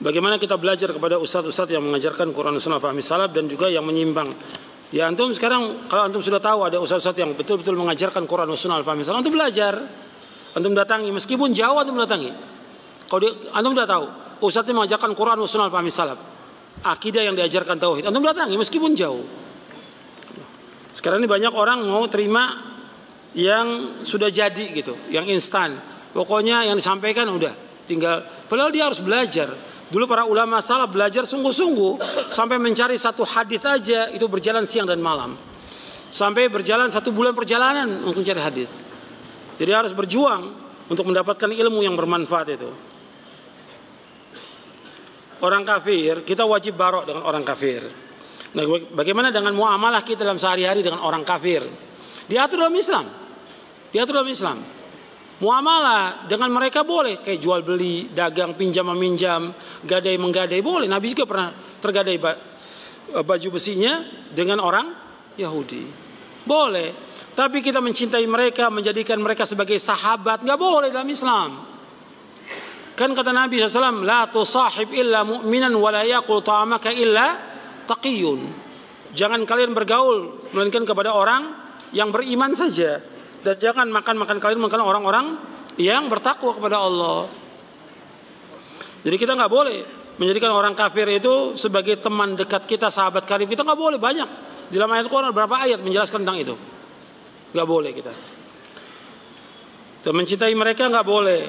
Bagaimana kita belajar kepada ustadz-ustadz yang mengajarkan Quran Sunnah fahmi salaf dan juga yang menyimpang. Ya antum sekarang kalau antum sudah tahu ada ustadz-ustadz yang betul-betul mengajarkan Quran Sunnah fahmi salaf, antum belajar. Antum datangi, meskipun jauh antum datangi. Kalau antum sudah tahu ustadz yang mengajarkan Quran Sunnah fahmi salaf, akidah yang diajarkan tauhid, antum datangi meskipun jauh. Sekarang ini banyak orang mau terima yang sudah jadi gitu, yang instan. Pokoknya yang disampaikan udah, tinggal. Padahal dia harus belajar. Dulu para ulama salaf belajar sungguh-sungguh sampai mencari satu hadis aja itu berjalan siang dan malam. Sampai berjalan 1 bulan perjalanan untuk mencari hadis. Jadi harus berjuang untuk mendapatkan ilmu yang bermanfaat itu. Orang kafir, kita wajib barok dengan orang kafir. Nah, bagaimana dengan muamalah kita dalam sehari-hari dengan orang kafir? Diatur dalam Islam. Diatur dalam Islam. Muamalah dengan mereka boleh, kayak jual beli, dagang, pinjam meminjam, gadai menggadai boleh. Nabi juga pernah tergadai baju besinya dengan orang Yahudi. Boleh. Tapi kita mencintai mereka, menjadikan mereka sebagai sahabat, nggak boleh dalam Islam. Kan kata Nabi SAW, la tusahib illa mu'minan wa la yaqul ta'amaka illa taqiyun. Jangan kalian bergaul melainkan kepada orang yang beriman saja. Dan jangan makan kalian makan orang-orang yang bertakwa kepada Allah. Jadi kita nggak boleh menjadikan orang kafir itu sebagai teman dekat kita, sahabat karib kita, nggak boleh. Banyak di dalam ayat Quran berapa ayat menjelaskan tentang itu. Nggak boleh kita. Dan mencintai mereka nggak boleh.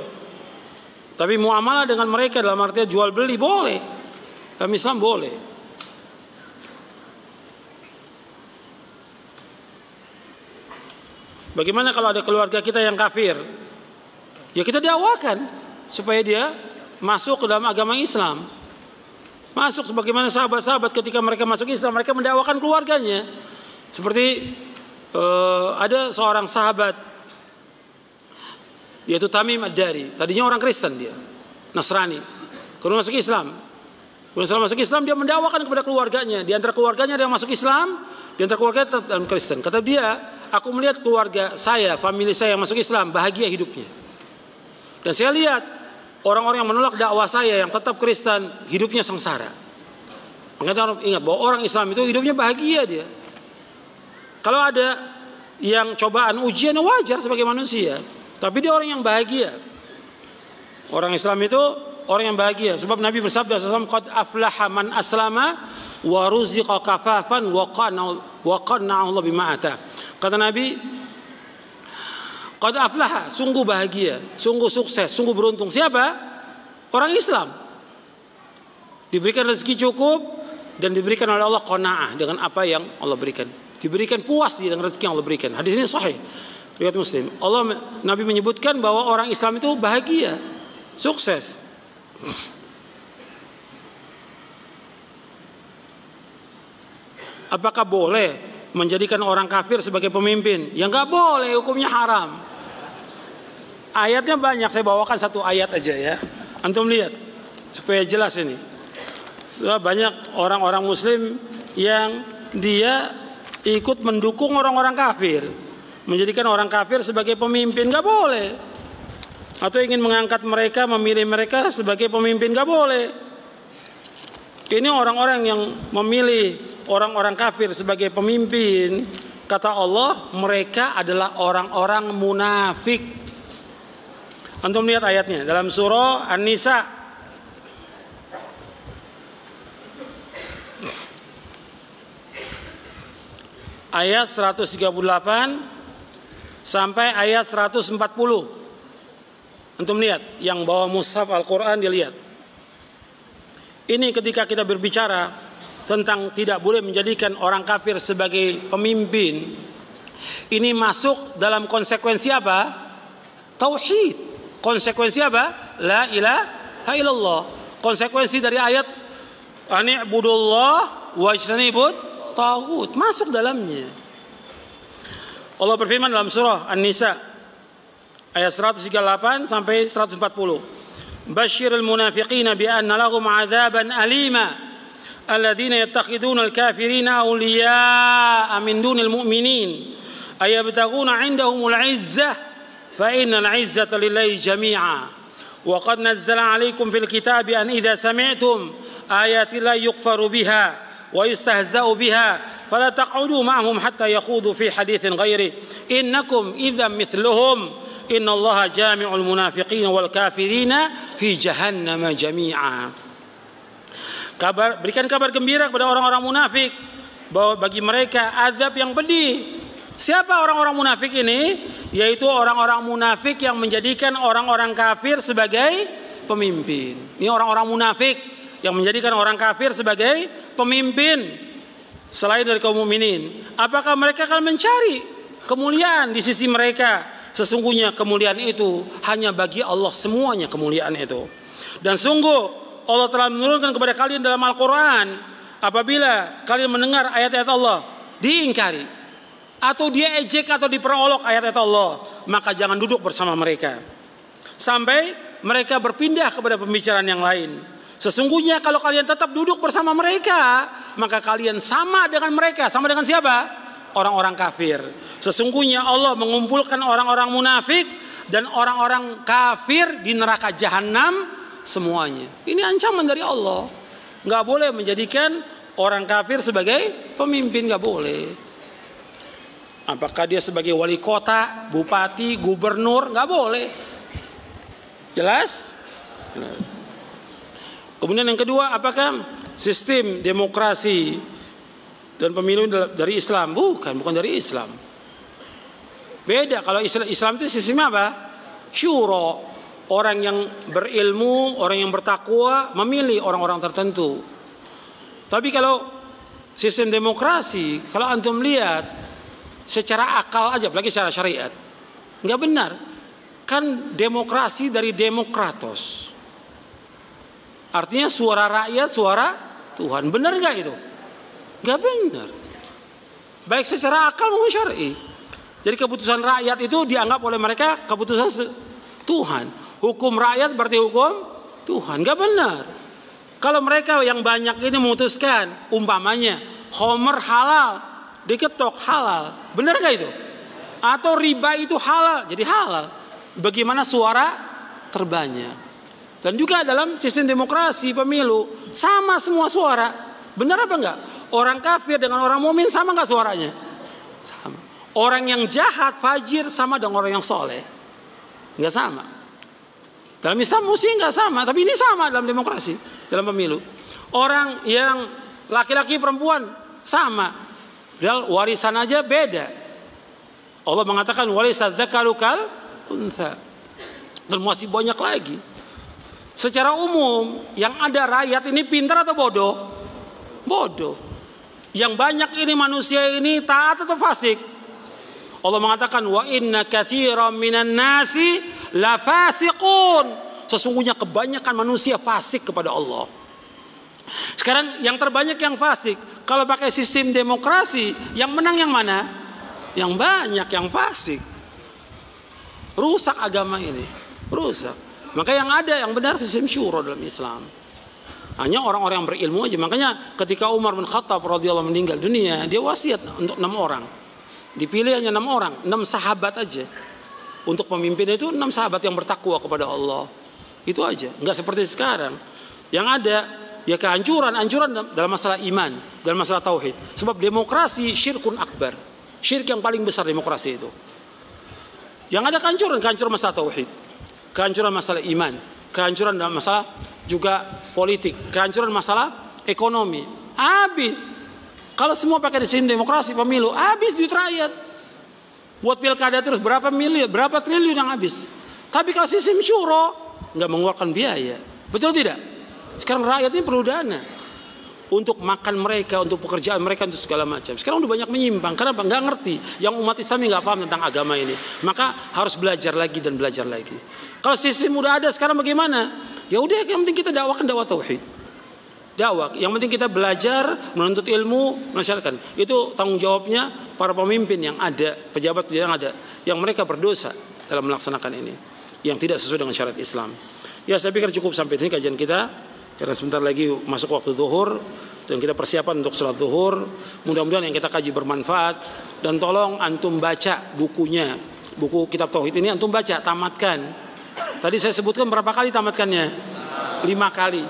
Tapi muamalah dengan mereka dalam artinya jual beli boleh. Dalam Islam boleh. Bagaimana kalau ada keluarga kita yang kafir? Ya kita dakwakan supaya dia masuk ke dalam agama Islam. Masuk sebagaimana sahabat-sahabat ketika mereka masuk Islam, mereka mendakwakan keluarganya. Seperti ada seorang sahabat yaitu Tamim Ad-Dari. Tadinya orang Kristen dia, Nasrani. Kemudian masuk Islam. Kemudian setelah masuk Islam dia mendakwakan kepada keluarganya. Di antara keluarganya ada yang masuk Islam, di antara keluarganya tetap dalam Kristen. Kata dia, aku melihat keluarga saya, famili saya yang masuk Islam bahagia hidupnya. Dan saya lihat orang-orang yang menolak dakwah saya yang tetap Kristen hidupnya sengsara. Makanya ingat bahwa orang Islam itu hidupnya bahagia dia. Kalau ada yang cobaan ujian wajar sebagai manusia, tapi dia orang yang bahagia. Orang Islam itu orang yang bahagia. Sebab Nabi bersabda SAW, qad aflaha man aslama wa ruziqa kafafan wa qanna'ahu Allah bima ata. Kata Nabi, qad aflaha, sungguh bahagia, sungguh sukses, sungguh beruntung. Siapa? Orang Islam. Diberikan rezeki cukup dan diberikan oleh Allah qanaah dengan apa yang Allah berikan. diberikan puas dia dengan rezeki yang Allah berikan. Hadis ini sahih riwayat Muslim. Nabi menyebutkan bahwa orang Islam itu bahagia, sukses. Apakah boleh menjadikan orang kafir sebagai pemimpin? Ya nggak boleh, hukumnya haram. Ayatnya banyak, saya bawakan satu ayat aja ya. Antum lihat supaya jelas ini. Sebab banyak orang-orang Muslim yang dia ikut mendukung orang-orang kafir, menjadikan orang kafir sebagai pemimpin, nggak boleh. Atau ingin mengangkat mereka, memilih mereka sebagai pemimpin, nggak boleh. Ini orang-orang yang memilih orang-orang kafir sebagai pemimpin, kata Allah, mereka adalah orang-orang munafik. Antum lihat ayatnya dalam surah An-Nisa ayat 138 sampai ayat 140. Antum lihat, yang bawa mushaf Al-Quran dia lihat. Ini ketika kita berbicara tentang tidak boleh menjadikan orang kafir sebagai pemimpin, ini masuk dalam konsekuensi apa? Tauhid. Konsekuensi apa? La ilaha illallah. Konsekuensi dari ayat ani'budullah wajtanibut taghut, masuk dalamnya. Allah berfirman dalam surah An-Nisa ayat 138 sampai 140. Basyiril munafiqina bi anna lahum 'adzaban alima alladzina yattakhiduna al-kafirina awliya'a min dunil mu'minin ayabtaghuna 'indahumul 'izzah fa innal 'izzata lillahi jami'a wa qad nazzala 'alaikum fil kitabi an idza sami'tum ayati la yughfaru biha wa yustahza'u biha fala taq'udu ma'hum hatta yakhudu fi haditsin ghairi innakum idzan mithluhum innallaha jami'ul munafiqina wal kafirina fi jahannam jami'a. Berikan kabar gembira kepada orang-orang munafik bahwa bagi mereka azab yang pedih. Siapa orang-orang munafik ini? Yaitu orang-orang munafik yang menjadikan orang-orang kafir sebagai pemimpin. Ini orang-orang munafik yang menjadikan orang kafir sebagai pemimpin selain dari kaum mukminin. Apakah mereka akan mencari kemuliaan di sisi mereka? Sesungguhnya kemuliaan itu hanya bagi Allah, semuanya kemuliaan itu. Dan sungguh Allah telah menurunkan kepada kalian dalam Al-Quran, apabila kalian mendengar ayat-ayat Allah diingkari atau dia ejek atau diperolok ayat-ayat Allah, maka jangan duduk bersama mereka sampai mereka berpindah kepada pembicaraan yang lain. Sesungguhnya kalau kalian tetap duduk bersama mereka, maka kalian sama dengan mereka. Sama dengan siapa? Orang-orang kafir. Sesungguhnya Allah mengumpulkan orang-orang munafik dan orang-orang kafir di neraka jahanam semuanya. Ini ancaman dari Allah. Nggak boleh menjadikan orang kafir sebagai pemimpin, nggak boleh. Apakah dia sebagai wali kota, bupati, gubernur, nggak boleh. Jelas? Jelas. Kemudian yang kedua, apakah sistem demokrasi dan pemilu dari Islam? Bukan dari Islam. Beda. Kalau Islam itu sistemnya apa? Syuro. Orang yang berilmu, orang yang bertakwa memilih orang-orang tertentu. Tapi kalau sistem demokrasi, kalau antum lihat secara akal aja, apalagi secara syariat, nggak benar. Kan demokrasi dari demokratos. Artinya suara rakyat, suara Tuhan. Benar nggak itu? Nggak benar. Baik secara akal maupun syar'i. Jadi keputusan rakyat itu dianggap oleh mereka keputusan Tuhan. Hukum rakyat berarti hukum Tuhan. Nggak benar. Kalau mereka yang banyak ini memutuskan, umpamanya Homer halal, diketok halal, benar nggak itu? Atau riba itu halal, jadi halal. Bagaimana suara terbanyak? Dan juga dalam sistem demokrasi pemilu sama semua suara. Benar apa enggak? Orang kafir dengan orang mukmin sama enggak suaranya? Sama. Orang yang jahat, fajir sama dengan orang yang soleh? Enggak sama. Dalam Islam mesti enggak sama, tapi ini sama dalam demokrasi, dalam pemilu. Orang yang laki-laki perempuan sama. Padahal warisan aja beda. Allah mengatakan warisad dzakaru kal untha. Dan masih banyak lagi. Secara umum yang ada rakyat ini pintar atau bodoh? Bodoh. Yang banyak ini manusia ini taat atau fasik? Allah mengatakan wa inna katsiran minan nasi la fasiqun. Sesungguhnya kebanyakan manusia fasik kepada Allah. Sekarang yang terbanyak yang fasik. Kalau pakai sistem demokrasi, yang menang yang mana? Yang banyak yang fasik. Rusak agama ini, rusak. Maka yang ada yang benar sistem syura dalam Islam. Hanya orang-orang yang berilmu aja. Makanya ketika Umar bin Khattab radhiyallahu meninggal dunia, dia wasiat untuk 6 orang. Dipilih hanya 6 orang, 6 sahabat aja. Untuk pemimpin itu 6 sahabat yang bertakwa kepada Allah. Itu aja, enggak seperti sekarang. Yang ada ya kehancuran dalam masalah iman, dalam masalah tauhid. Sebab demokrasi syirkun akbar. Syirik yang paling besar demokrasi itu. Yang ada kehancuran masalah tauhid, kehancuran masalah iman, kehancuran dalam masalah juga politik, kehancuran masalah ekonomi. Habis. Kalau semua pakai sistem demokrasi pemilu, habis duit rakyat. Buat pilkada terus berapa miliar, berapa triliun yang habis. Tapi kalau sistem syuro nggak mengeluarkan biaya. Betul tidak? Sekarang rakyat ini perlu dana untuk makan mereka, untuk pekerjaan mereka, untuk segala macam. Sekarang udah banyak menyimpang. Kenapa? Nggak ngerti. Yang umat Islam nggak paham tentang agama ini. Maka harus belajar lagi dan belajar lagi. Kalau sistem udah ada, sekarang bagaimana? Ya udah, yang penting kita dakwakan dakwah tauhid. Dakwah. Yang penting kita belajar, menuntut ilmu, menasihkan. Itu tanggung jawabnya para pemimpin yang ada, pejabat yang ada, yang mereka berdosa dalam melaksanakan ini, yang tidak sesuai dengan syariat Islam. Ya, saya pikir cukup sampai sini kajian kita. Karena sebentar lagi masuk waktu zuhur dan kita persiapan untuk sholat zuhur. Mudah-mudahan yang kita kaji bermanfaat. Dan tolong antum baca bukunya, buku kitab tauhid ini antum baca, tamatkan. Tadi saya sebutkan berapa kali tamatkannya? 5 kali.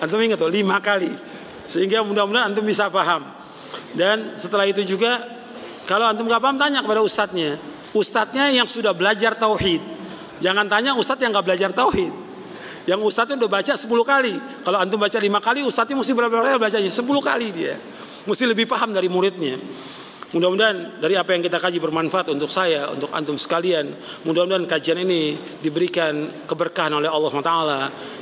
Antum ingat tuh 5 kali. Sehingga mudah-mudahan antum bisa paham. Dan setelah itu juga kalau antum gak paham tanya kepada ustadznya. Ustadznya yang sudah belajar tauhid. Jangan tanya ustadz yang gak belajar tauhid. Yang ustadznya udah baca 10 kali. Kalau antum baca 5 kali, ustadznya mesti berapa kali bacanya? 10 kali dia. Mesti lebih paham dari muridnya. Mudah-mudahan dari apa yang kita kaji bermanfaat untuk saya, untuk antum sekalian. Mudah-mudahan kajian ini diberikan keberkahan oleh Allah SWT,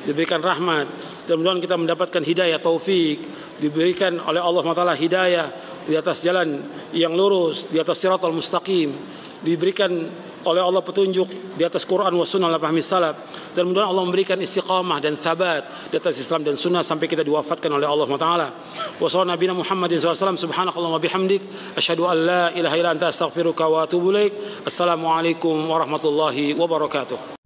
diberikan rahmat, dan mudah-mudahan kita mendapatkan hidayah taufik, diberikan oleh Allah SWT hidayah di atas jalan yang lurus, di atas siratal mustaqim, diberikan oleh Allah petunjuk di atas Quran wa sunnah al-fahmi salaf, dan mudah-mudahan Allah memberikan istiqamah dan thabat di atas Islam dan sunnah sampai kita diwafatkan oleh Allah Taala. Wa sallallahu nabiyana Muhammadin sallallahu alaihi wasallam, subhanakallahumma wa bihamdik, asyhadu an la ilaha illa anta astaghfiruka wa atubu ilaik. Assalamualaikum warahmatullahi wabarakatuh.